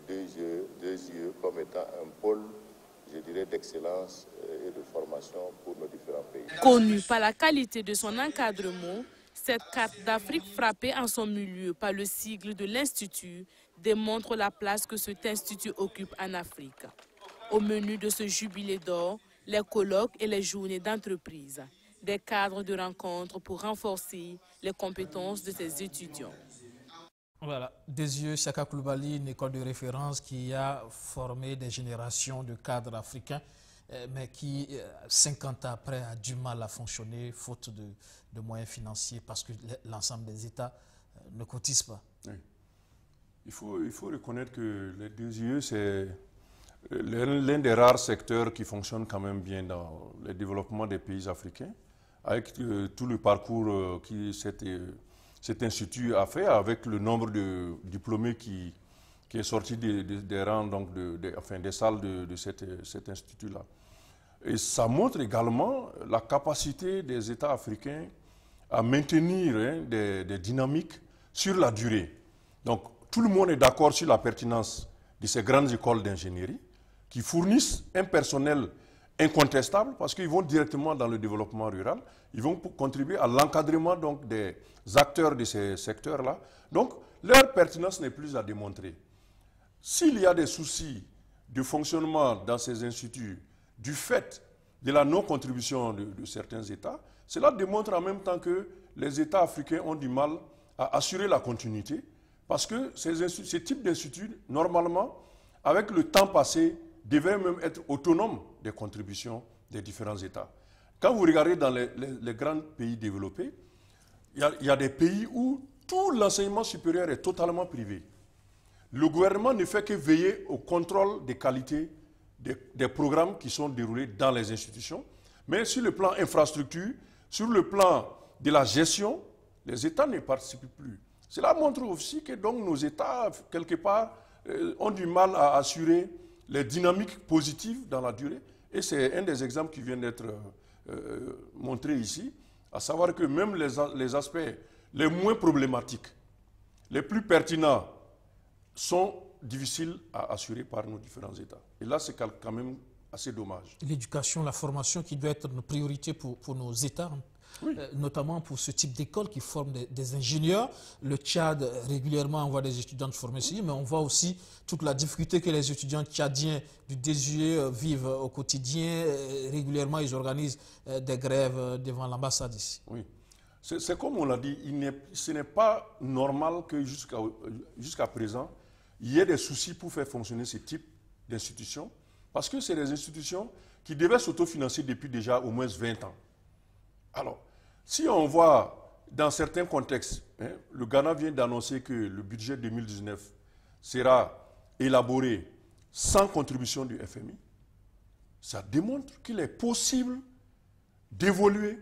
Deux Yeux comme étant un pôle, je dirais, d'excellence et de formation pour nos différents pays. Connue par la qualité de son encadrement, cette carte d'Afrique frappée en son milieu par le sigle de l'Institut démontre la place que cet institut occupe en Afrique. Au menu de ce jubilé d'or, les colloques et les journées d'entreprise, des cadres de rencontres pour renforcer les compétences de ces étudiants. Voilà, Deux Yeux, Chaka Koulibaly, une école de référence qui a formé des générations de cadres africains, mais qui, 50 ans après, a du mal à fonctionner, faute de moyens financiers, parce que l'ensemble des États ne cotisent pas. Oui. Il faut reconnaître que les Deux Yeux, c'est l'un des rares secteurs qui fonctionne quand même bien dans le développement des pays africains, avec tout le parcours que cet institut a fait, avec le nombre de diplômés qui est sorti des rangs, donc des salles de cet institut-là. Et ça montre également la capacité des États africains à maintenir des dynamiques sur la durée. Donc tout le monde est d'accord sur la pertinence de ces grandes écoles d'ingénierie qui fournissent un personnel incontestable parce qu'ils vont directement dans le développement rural. Ils vont contribuer à l'encadrement des acteurs de ces secteurs-là. Donc, leur pertinence n'est plus à démontrer. S'il y a des soucis de fonctionnement dans ces instituts du fait de la non-contribution de certains États, cela démontre en même temps que les États africains ont du mal à assurer la continuité parce que ces types d'instituts, normalement, avec le temps passé, devraient même être autonomes des contributions des différents États. Quand vous regardez dans les grands pays développés, il y a des pays où tout l'enseignement supérieur est totalement privé. Le gouvernement ne fait que veiller au contrôle des qualités des programmes qui sont déroulés dans les institutions. Mais sur le plan infrastructure, sur le plan de la gestion, les États ne participent plus. Cela montre aussi que donc, nos États, quelque part, ont du mal à assurer les dynamiques positives dans la durée. Et c'est un des exemples qui vient d'être montré ici, à savoir que même les aspects les moins problématiques, les plus pertinents, sont difficiles à assurer par nos différents États. Et là, c'est quand même assez dommage. L'éducation, la formation qui doit être une priorité pour nos États, oui. Notamment pour ce type d'école qui forme des ingénieurs. Le Tchad régulièrement envoie des étudiants formés ici, mais on voit aussi toute la difficulté que les étudiants tchadiens du DSUE vivent au quotidien. Régulièrement, ils organisent des grèves devant l'ambassade ici. Oui. C'est comme on l'a dit, ce n'est pas normal que jusqu'à présent, il y ait des soucis pour faire fonctionner ce type d'institutions, parce que c'est des institutions qui devaient s'autofinancer depuis déjà au moins 20 ans. Alors, si on voit dans certains contextes, le Ghana vient d'annoncer que le budget 2019 sera élaboré sans contribution du FMI, ça démontre qu'il est possible d'évoluer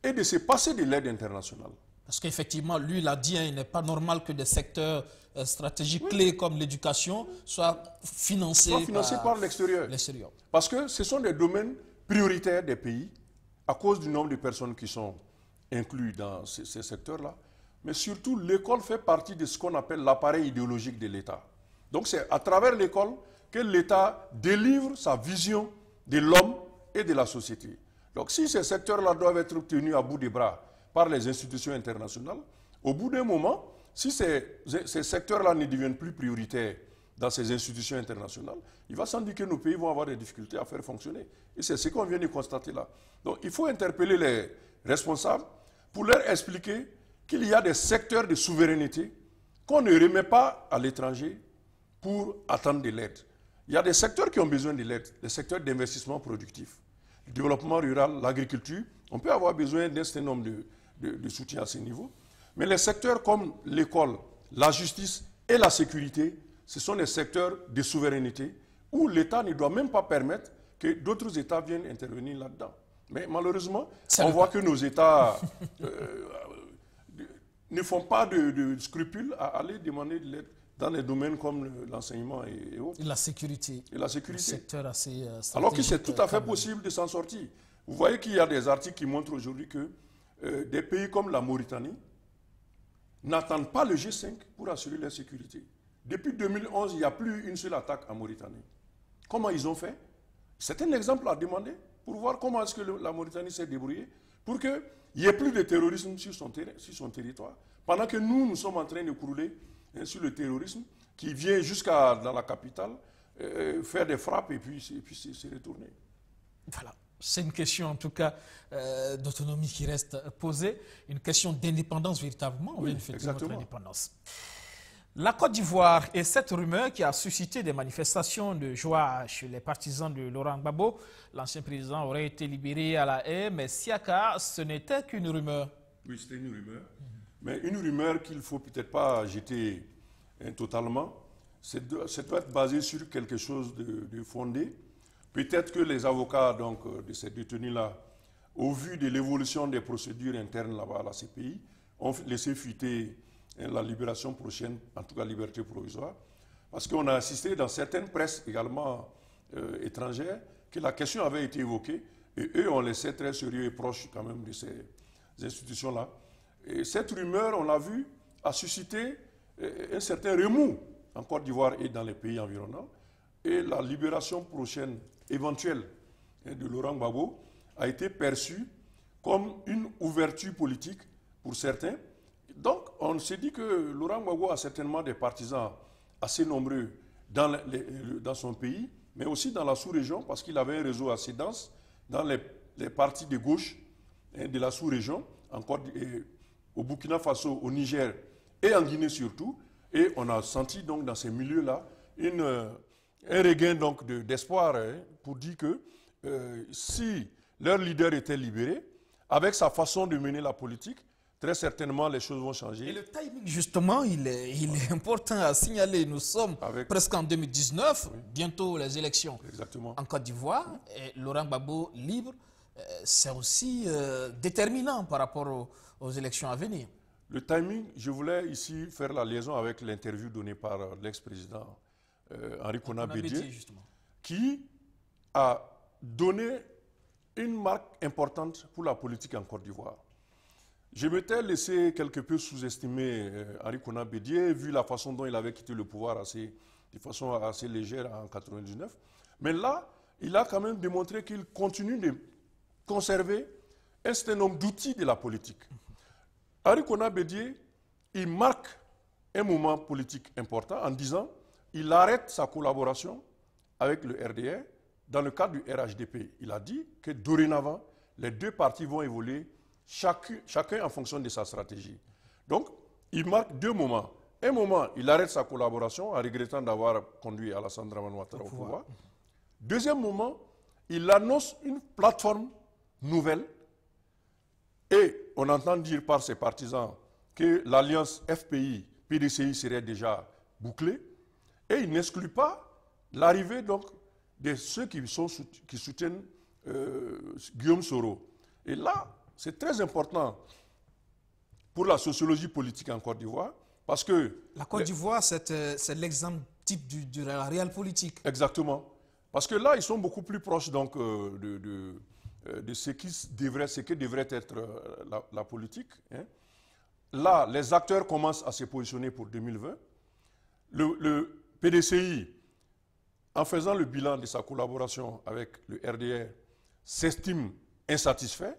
et de se passer de l'aide internationale. Parce qu'effectivement, lui l'a dit, il n'est pas normal que des secteurs stratégiques clés comme l'éducation soient financés par l'extérieur. Parce que ce sont des domaines prioritaires des pays à cause du nombre de personnes qui sont incluses dans ces secteurs-là. Mais surtout, l'école fait partie de ce qu'on appelle l'appareil idéologique de l'État. Donc c'est à travers l'école que l'État délivre sa vision de l'homme et de la société. Donc si ces secteurs-là doivent être tenus à bout des bras par les institutions internationales, au bout d'un moment, si ces secteurs-là ne deviennent plus prioritaires dans ces institutions internationales, il va sans dire que nos pays vont avoir des difficultés à faire fonctionner. Et c'est ce qu'on vient de constater là. Donc il faut interpeller les responsables pour leur expliquer qu'il y a des secteurs de souveraineté qu'on ne remet pas à l'étranger pour attendre de l'aide. Il y a des secteurs qui ont besoin de l'aide, les secteurs d'investissement productif, le développement rural, l'agriculture. On peut avoir besoin d'un certain nombre de soutien à ce niveau. Mais les secteurs comme l'école, la justice et la sécurité, ce sont des secteurs de souveraineté où l'État ne doit même pas permettre que d'autres États viennent intervenir là-dedans. Mais malheureusement, on voit que nos États ne font pas de scrupules à aller demander de l'aide dans des domaines comme l'enseignement et autres. Et la sécurité. Et la sécurité. Un secteur assez stratégique. Alors que c'est tout à fait possible de s'en sortir. Vous voyez qu'il y a des articles qui montrent aujourd'hui que des pays comme la Mauritanie n'attendent pas le G5 pour assurer leur sécurité. Depuis 2011, il n'y a plus une seule attaque en Mauritanie. Comment ils ont fait? C'est un exemple à demander pour voir comment est-ce que la Mauritanie s'est débrouillée pour qu'il n'y ait plus de terrorisme sur son territoire. Pendant que nous sommes en train de crouler sur le terrorisme qui vient jusqu'à dans la capitale, faire des frappes et puis se retourner. Voilà. C'est une question en tout cas d'autonomie qui reste posée, une question d'indépendance véritablement. On vient de fêter notre indépendance. La Côte d'Ivoire et cette rumeur qui a suscité des manifestations de joie chez les partisans de Laurent Gbagbo. L'ancien président aurait été libéré à La Haye, mais Siaka, ce n'était qu'une rumeur. Oui, c'était une rumeur. Mais une rumeur qu'il ne faut peut-être pas jeter totalement. C'est doit être basé sur quelque chose de fondé. Peut-être que les avocats de ces détenus-là, au vu de l'évolution des procédures internes là-bas à la CPI, ont laissé fuiter la libération prochaine, en tout cas liberté provisoire, parce qu'on a assisté dans certaines presses également étrangères que la question avait été évoquée et eux on laissé très sérieux et proches quand même de ces institutions-là. Et cette rumeur, on l'a vu, a suscité un certain remous en Côte d'Ivoire et dans les pays environnants. Et la libération prochaine, éventuelle, de Laurent Gbagbo a été perçue comme une ouverture politique pour certains. Donc, on s'est dit que Laurent Gbagbo a certainement des partisans assez nombreux dans son pays, mais aussi dans la sous-région, parce qu'il avait un réseau assez dense dans les partis de gauche de la sous-région, au Burkina Faso, au Niger et en Guinée surtout. Et on a senti donc dans ces milieux-là un regain d'espoir pour dire que si leur leader était libéré, avec sa façon de mener la politique, très certainement les choses vont changer. Et le timing, justement, il est important à signaler. Nous sommes presque en 2019, bientôt les élections en Côte d'Ivoire. Et Laurent Gbagbo libre, c'est aussi déterminant par rapport aux élections à venir. Le timing, je voulais ici faire la liaison avec l'interview donnée par l'ex-président Henri Konan Bédié, qui a donné une marque importante pour la politique en Côte d'Ivoire. Je m'étais laissé quelque peu sous-estimer Henri Konan Bédié, vu la façon dont il avait quitté le pouvoir de façon assez légère en 1999. Mais là, il a quand même démontré qu'il continue de conserver un certain nombre d'outils de la politique. Henri Konan Bédié, il marque un moment politique important en disant qu'il arrête sa collaboration avec le RDR dans le cadre du RHDP. Il a dit que dorénavant, les deux partis vont évoluer chacun en fonction de sa stratégie. Donc, il marque deux moments. Un moment, il arrête sa collaboration en regrettant d'avoir conduit Alassane Dramane Ouattara au pouvoir. Deuxième moment, il annonce une plateforme nouvelle et on entend dire par ses partisans que l'alliance FPI-PDCI serait déjà bouclée et il n'exclut pas l'arrivée donc de ceux qui soutiennent Guillaume Soro. Et là, c'est très important pour la sociologie politique en Côte d'Ivoire, parce que... La Côte d'Ivoire, c'est l'exemple type de la réelle politique. Exactement. Parce que là, ils sont beaucoup plus proches donc, de ce que devrait être la politique. Hein. Là, les acteurs commencent à se positionner pour 2020. Le PDCI, en faisant le bilan de sa collaboration avec le RDR, s'estime insatisfait.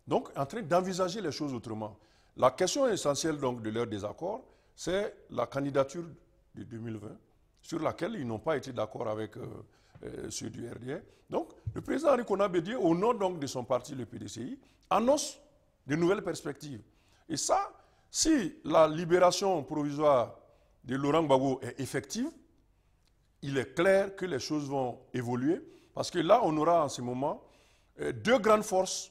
Donc, en train d'envisager les choses autrement. La question essentielle donc, de leur désaccord, c'est la candidature de 2020, sur laquelle ils n'ont pas été d'accord avec ceux du RDR. Donc, le président Henri Konan Bédié, au nom donc, de son parti, le PDCI, annonce de nouvelles perspectives. Et ça, si la libération provisoire de Laurent Gbagbo est effective, il est clair que les choses vont évoluer, parce que là, on aura en ce moment deux grandes forces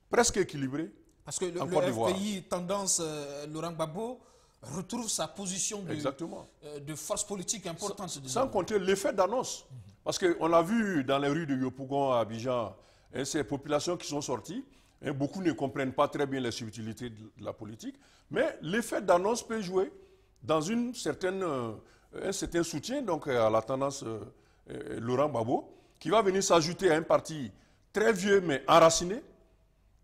presque équilibré. Parce que le FPI, tendance Laurent Gbagbo, retrouve sa position de force politique importante. Sans compter l'effet d'annonce. Parce qu'on l'a vu dans les rues de Yopougon à Abidjan, ces populations qui sont sorties, beaucoup ne comprennent pas très bien les subtilités de la politique, mais l'effet d'annonce peut jouer dans un certain soutien donc, à la tendance Laurent Gbagbo, qui va venir s'ajouter à un parti très vieux mais enraciné.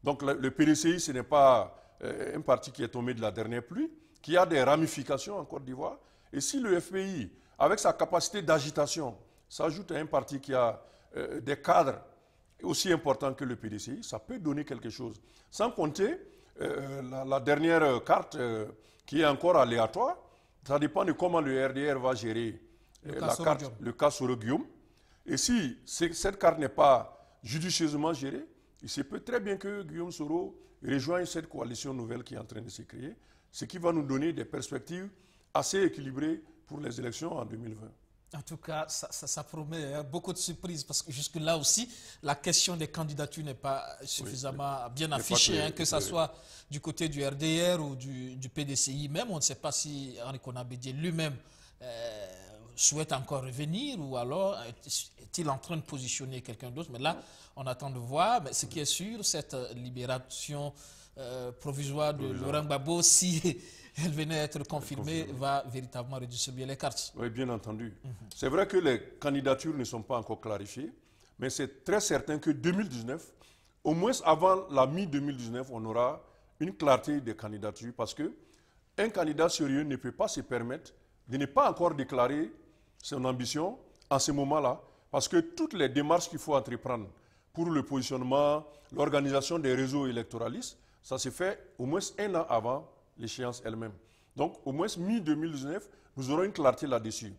Donc le PDCI, ce n'est pas un parti qui est tombé de la dernière pluie, qui a des ramifications en Côte d'Ivoire. Et si le FPI, avec sa capacité d'agitation, s'ajoute à un parti qui a des cadres aussi importants que le PDCI, ça peut donner quelque chose. Sans compter la dernière carte qui est encore aléatoire, ça dépend de comment le RDR va gérer le cas Soro-Guillaume. Et si cette carte n'est pas judicieusement gérée, il se peut très bien que Guillaume Soro rejoigne cette coalition nouvelle qui est en train de se créer, ce qui va nous donner des perspectives assez équilibrées pour les élections en 2020. En tout cas, ça promet beaucoup de surprises, parce que jusque-là aussi, la question des candidatures n'est pas suffisamment bien affichée, que ce soit du côté du RDR ou du PDCI même. On ne sait pas si Henri Konan Bédié lui-même souhaite encore revenir, ou alors est-il en train de positionner quelqu'un d'autre. Mais là, on attend de voir. Mais ce qui est sûr, cette libération provisoire de Laurent Gbagbo, si elle venait à être confirmée, va véritablement redistribuer les cartes. Oui, bien entendu. C'est vrai que les candidatures ne sont pas encore clarifiées, mais c'est très certain que 2019, au moins avant la mi-2019, on aura une clarté des candidatures, parce qu'un candidat sérieux ne peut pas se permettre de ne pas encore déclarer son ambition en ce moment-là, parce que toutes les démarches qu'il faut entreprendre pour le positionnement, l'organisation des réseaux électoralistes, ça se fait au moins un an avant l'échéance elle-même. Donc, au moins mi-2019, nous aurons une clarté là-dessus.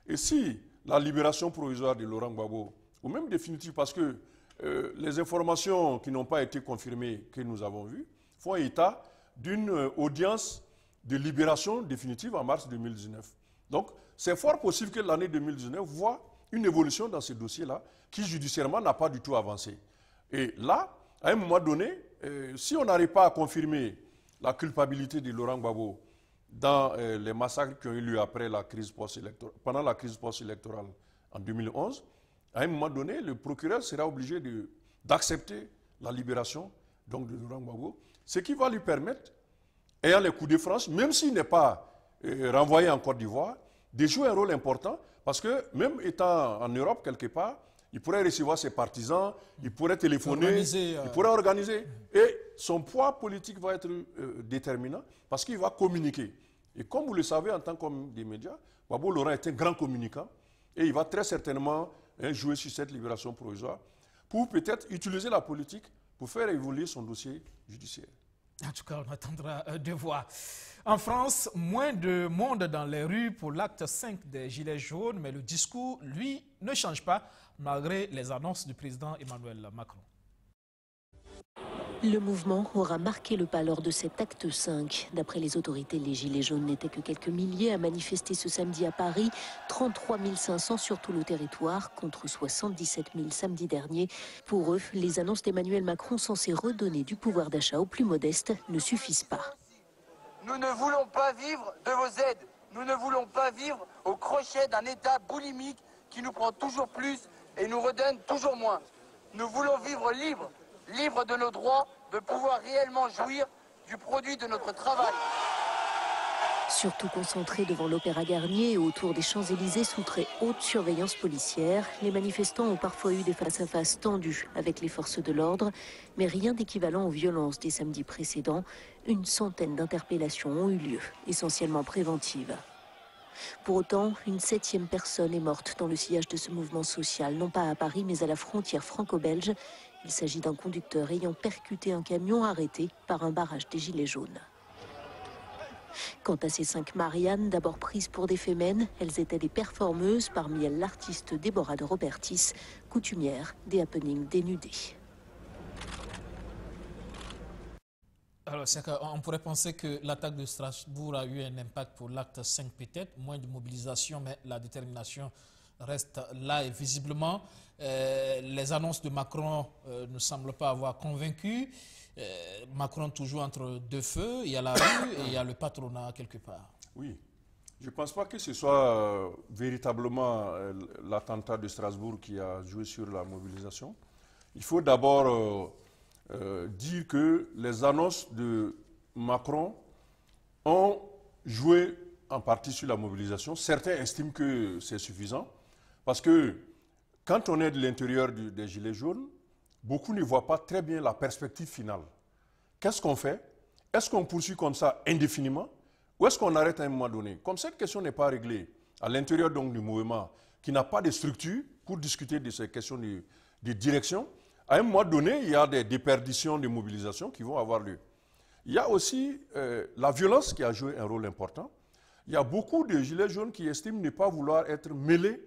Et si la libération provisoire de Laurent Gbagbo, ou même définitive, parce que les informations qui n'ont pas été confirmées, que nous avons vues, font état d'une audience de libération définitive en mars 2019. Donc, c'est fort possible que l'année 2019 voit une évolution dans ce dossier-là, qui judiciairement n'a pas du tout avancé. Et là, à un moment donné, si on n'arrive pas à confirmer la culpabilité de Laurent Gbagbo dans les massacres qui ont eu lieu après la crise pendant la crise post-électorale en 2011, à un moment donné, le procureur sera obligé d'accepter la libération donc, de Laurent Gbagbo, ce qui va lui permettre, ayant les coups de France, même s'il n'est pas renvoyé en Côte d'Ivoire, de jouer un rôle important, parce que même étant en Europe quelque part, il pourrait recevoir ses partisans, il pourrait téléphoner, il pourrait organiser. Et son poids politique va être déterminant parce qu'il va communiquer. Et comme vous le savez en tant qu'homme des médias, Gbagbo Laurent est un grand communicant et il va très certainement jouer sur cette libération provisoire pour peut-être utiliser la politique pour faire évoluer son dossier judiciaire. En tout cas, on attendra de voir. En France, moins de monde dans les rues pour l'acte 5 des Gilets jaunes, mais le discours, lui, ne change pas malgré les annonces du président Emmanuel Macron. Le mouvement aura marqué le pas lors de cet acte 5. D'après les autorités, les Gilets jaunes n'étaient que quelques milliers à manifester ce samedi à Paris, 33 500 sur tout le territoire, contre 77 000 samedi dernier. Pour eux, les annonces d'Emmanuel Macron censées redonner du pouvoir d'achat aux plus modestes ne suffisent pas. Nous ne voulons pas vivre de vos aides. Nous ne voulons pas vivre au crochet d'un État boulimique qui nous prend toujours plus et nous redonne toujours moins. Nous voulons vivre libres. Libre de nos droits, de pouvoir réellement jouir du produit de notre travail. Surtout concentrés devant l'Opéra Garnier et autour des Champs-Élysées sous très haute surveillance policière, les manifestants ont parfois eu des face-à-face tendus avec les forces de l'ordre, mais rien d'équivalent aux violences des samedis précédents. Une centaine d'interpellations ont eu lieu, essentiellement préventives. Pour autant, une 7e personne est morte dans le sillage de ce mouvement social, non pas à Paris, mais à la frontière franco-belge. Il s'agit d'un conducteur ayant percuté un camion arrêté par un barrage des Gilets jaunes. Quant à ces 5 Mariannes, d'abord prises pour des fémènes, elles étaient des performeuses, parmi elles l'artiste Déborah de Robertis, coutumière des happenings dénudés. Alors, on pourrait penser que l'attaque de Strasbourg a eu un impact pour l'acte 5 peut-être, moins de mobilisation, mais la détermination reste là et visiblement, les annonces de Macron ne semblent pas avoir convaincu. Macron toujours entre deux feux, il y a la rue et il y a le patronat quelque part. Oui, je ne pense pas que ce soit véritablement l'attentat de Strasbourg qui a joué sur la mobilisation. Il faut d'abord dire que les annonces de Macron ont joué en partie sur la mobilisation. Certains estiment que c'est suffisant parce que quand on est de l'intérieur des Gilets jaunes, beaucoup ne voient pas très bien la perspective finale. Qu'est-ce qu'on fait? Est-ce qu'on poursuit comme ça indéfiniment ou est-ce qu'on arrête à un moment donné? Comme cette question n'est pas réglée à l'intérieur donc du mouvement, qui n'a pas de structure pour discuter de ces questions de direction, à un moment donné, il y a des déperditions de mobilisation qui vont avoir lieu. Il y a aussi la violence qui a joué un rôle important. Il y a beaucoup de Gilets jaunes qui estiment ne pas vouloir être mêlés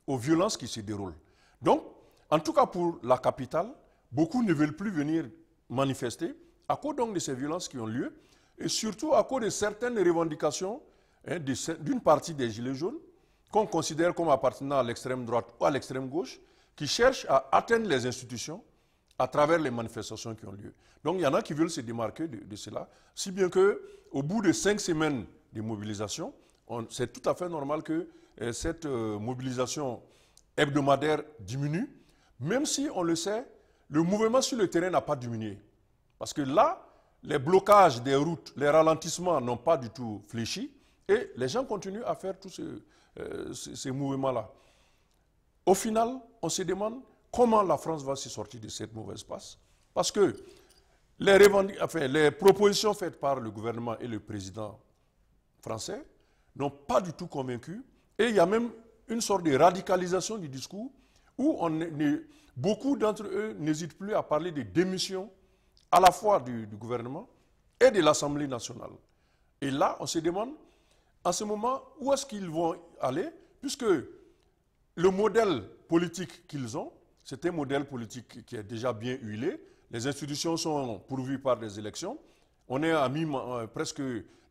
aux violences qui se déroulent. Donc, en tout cas pour la capitale, beaucoup ne veulent plus venir manifester à cause donc de ces violences qui ont lieu et surtout à cause de certaines revendications d'une partie des Gilets jaunes qu'on considère comme appartenant à l'extrême droite ou à l'extrême gauche qui cherchent à atteindre les institutions à travers les manifestations qui ont lieu. Donc il y en a qui veulent se démarquer de cela, si bien qu'au bout de 5 semaines de mobilisation, c'est tout à fait normal que cette mobilisation hebdomadaire diminue, même si on le sait, le mouvement sur le terrain n'a pas diminué. Parce que là, les blocages des routes, les ralentissements n'ont pas du tout fléchi et les gens continuent à faire tous ces mouvements-là. Au final, on se demande comment la France va se sortir de cette mauvaise passe. Parce que les propositions faites par le gouvernement et le président français n'ont pas du tout convaincu. Et il y a même une sorte de radicalisation du discours où beaucoup d'entre eux n'hésitent plus à parler de démission à la fois du gouvernement et de l'Assemblée nationale. Et là, on se demande, en ce moment, où est-ce qu'ils vont aller, puisque le modèle politique qu'ils ont, c'est un modèle politique qui est déjà bien huilé. Les institutions sont pourvues par des élections. On est à presque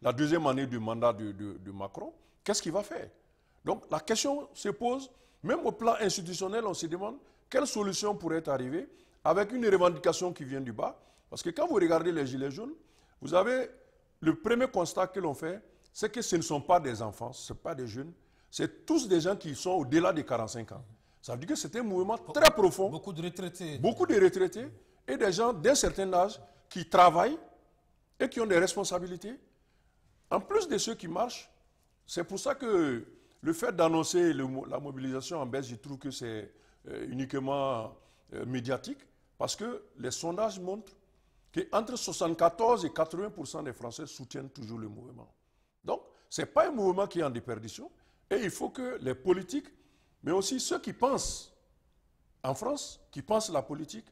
la 2e année du mandat de Macron. Qu'est-ce qu'il va faire? Donc la question se pose, même au plan institutionnel, on se demande quelle solution pourrait arriver avec une revendication qui vient du bas. Parce que quand vous regardez les Gilets jaunes, vous avez le premier constat que l'on fait, c'est que ce ne sont pas des enfants, ce ne sont pas des jeunes, c'est tous des gens qui sont au-delà des 45 ans. Ça veut dire que c'est un mouvement très profond. Beaucoup de retraités. Beaucoup de retraités et des gens d'un certain âge qui travaillent et qui ont des responsabilités. En plus de ceux qui marchent, c'est pour ça que le fait d'annoncer la mobilisation en baisse, je trouve que c'est uniquement médiatique, parce que les sondages montrent qu'entre 74 et 80% des Français soutiennent toujours le mouvement. Donc, ce n'est pas un mouvement qui est en déperdition, et il faut que les politiques, mais aussi ceux qui pensent en France, qui pensent la politique,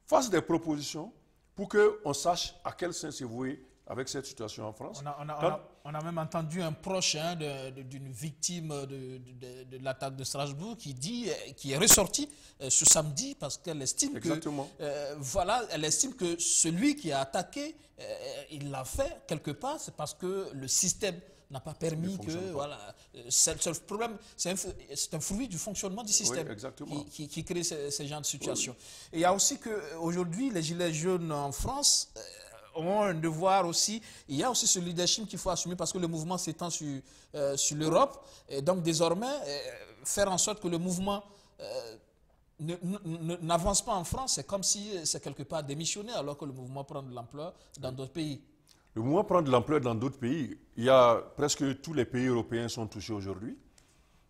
fassent des propositions pour qu'on sache à quel sens se vouer avec cette situation en France. On a même entendu un proche d'une victime de l'attaque de Strasbourg qui est ressorti ce samedi parce qu'elle estime elle estime que celui qui a attaqué, il l'a fait quelque part, c'est parce que le système n'a pas permis que... Voilà, c'est le problème, c'est un fruit du fonctionnement du système qui crée ces genres de situations. Et il y a aussi qu'aujourd'hui, les Gilets jaunes en France ont un devoir aussi. Il y a aussi ce leadership qu'il faut assumer parce que le mouvement s'étend sur l'Europe. Et donc désormais, faire en sorte que le mouvement n'avance pas en France, c'est comme si c'est quelque part démissionné alors que le mouvement prend de l'ampleur dans d'autres pays. Le mouvement prend de l'ampleur dans d'autres pays. Il y a presque tous les pays européens sont touchés aujourd'hui.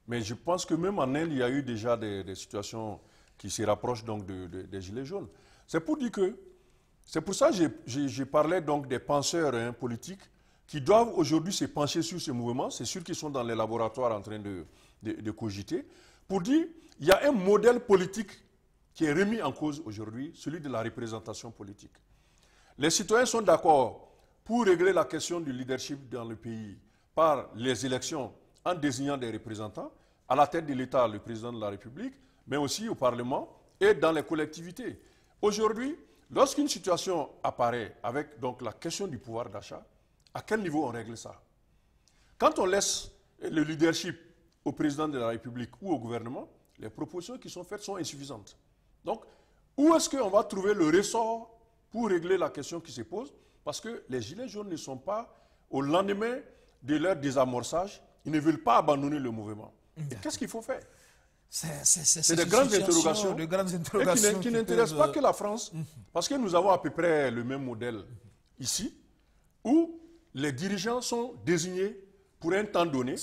Mais je pense que même en Inde, il y a eu déjà des situations qui se rapprochent donc des Gilets jaunes. C'est pour dire que, c'est pour ça que j'ai parlé donc des penseurs politiques qui doivent aujourd'hui se pencher sur ce mouvement. C'est sûr qu'ils sont dans les laboratoires en train de cogiter. Pour dire, il y a un modèle politique qui est remis en cause aujourd'hui, celui de la représentation politique. Les citoyens sont d'accord pour régler la question du leadership dans le pays par les élections en désignant des représentants, à la tête de l'État, le président de la République, mais aussi au Parlement et dans les collectivités. Aujourd'hui, lorsqu'une situation apparaît avec donc, la question du pouvoir d'achat, à quel niveau on règle ça? Quand on laisse le leadership au président de la République ou au gouvernement, les propositions qui sont faites sont insuffisantes. Donc, où est-ce qu'on va trouver le ressort pour régler la question qui se pose? Parce que les Gilets jaunes ne sont pas, au lendemain de leur désamorçage, ils ne veulent pas abandonner le mouvement. Et qu'est-ce qu'il faut faire? C'est de grandes interrogations qui n'intéressent pas que la France, parce que nous avons à peu près le même modèle ici, où les dirigeants sont désignés pour un temps donné,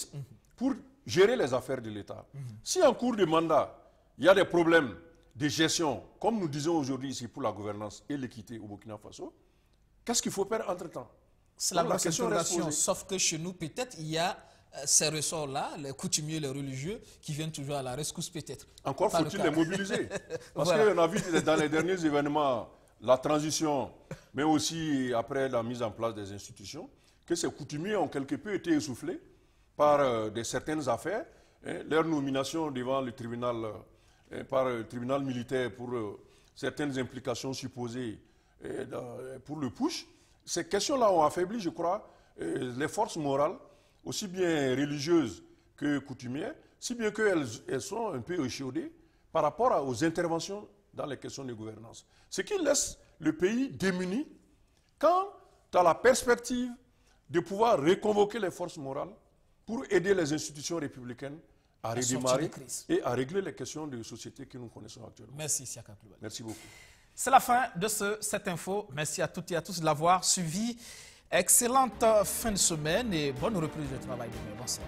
pour gérer les affaires de l'État. Si en cours de mandat, il y a des problèmes de gestion, comme nous disons aujourd'hui ici pour la gouvernance et l'équité au Burkina Faso, qu'est-ce qu'il faut faire entre-temps? C'est la grosse interrogation, sauf que chez nous, peut-être, il y a ces ressorts-là, les coutumiers, les religieux, qui viennent toujours à la rescousse peut-être. Encore faut-il les mobiliser. Parce qu'on a vu dans les derniers événements, la transition, mais aussi après la mise en place des institutions, que ces coutumiers ont quelque peu été essoufflés par certaines affaires, leur nomination devant le tribunal, par le tribunal militaire pour certaines implications supposées pour le push. Ces questions-là ont affaibli, je crois, les forces morales, aussi bien religieuses que coutumières, si bien qu'elles sont un peu échaudées par rapport aux interventions dans les questions de gouvernance. Ce qui laisse le pays démuni quant à la perspective de pouvoir reconvoquer les forces morales pour aider les institutions républicaines à redémarrer et à régler les questions de société que nous connaissons actuellement. Merci, Siaka Coulibaly. Merci beaucoup. C'est la fin de cette info. Merci à toutes et à tous de l'avoir suivi. Excellente fin de semaine et bonne reprise de travail demain. Bonsoir.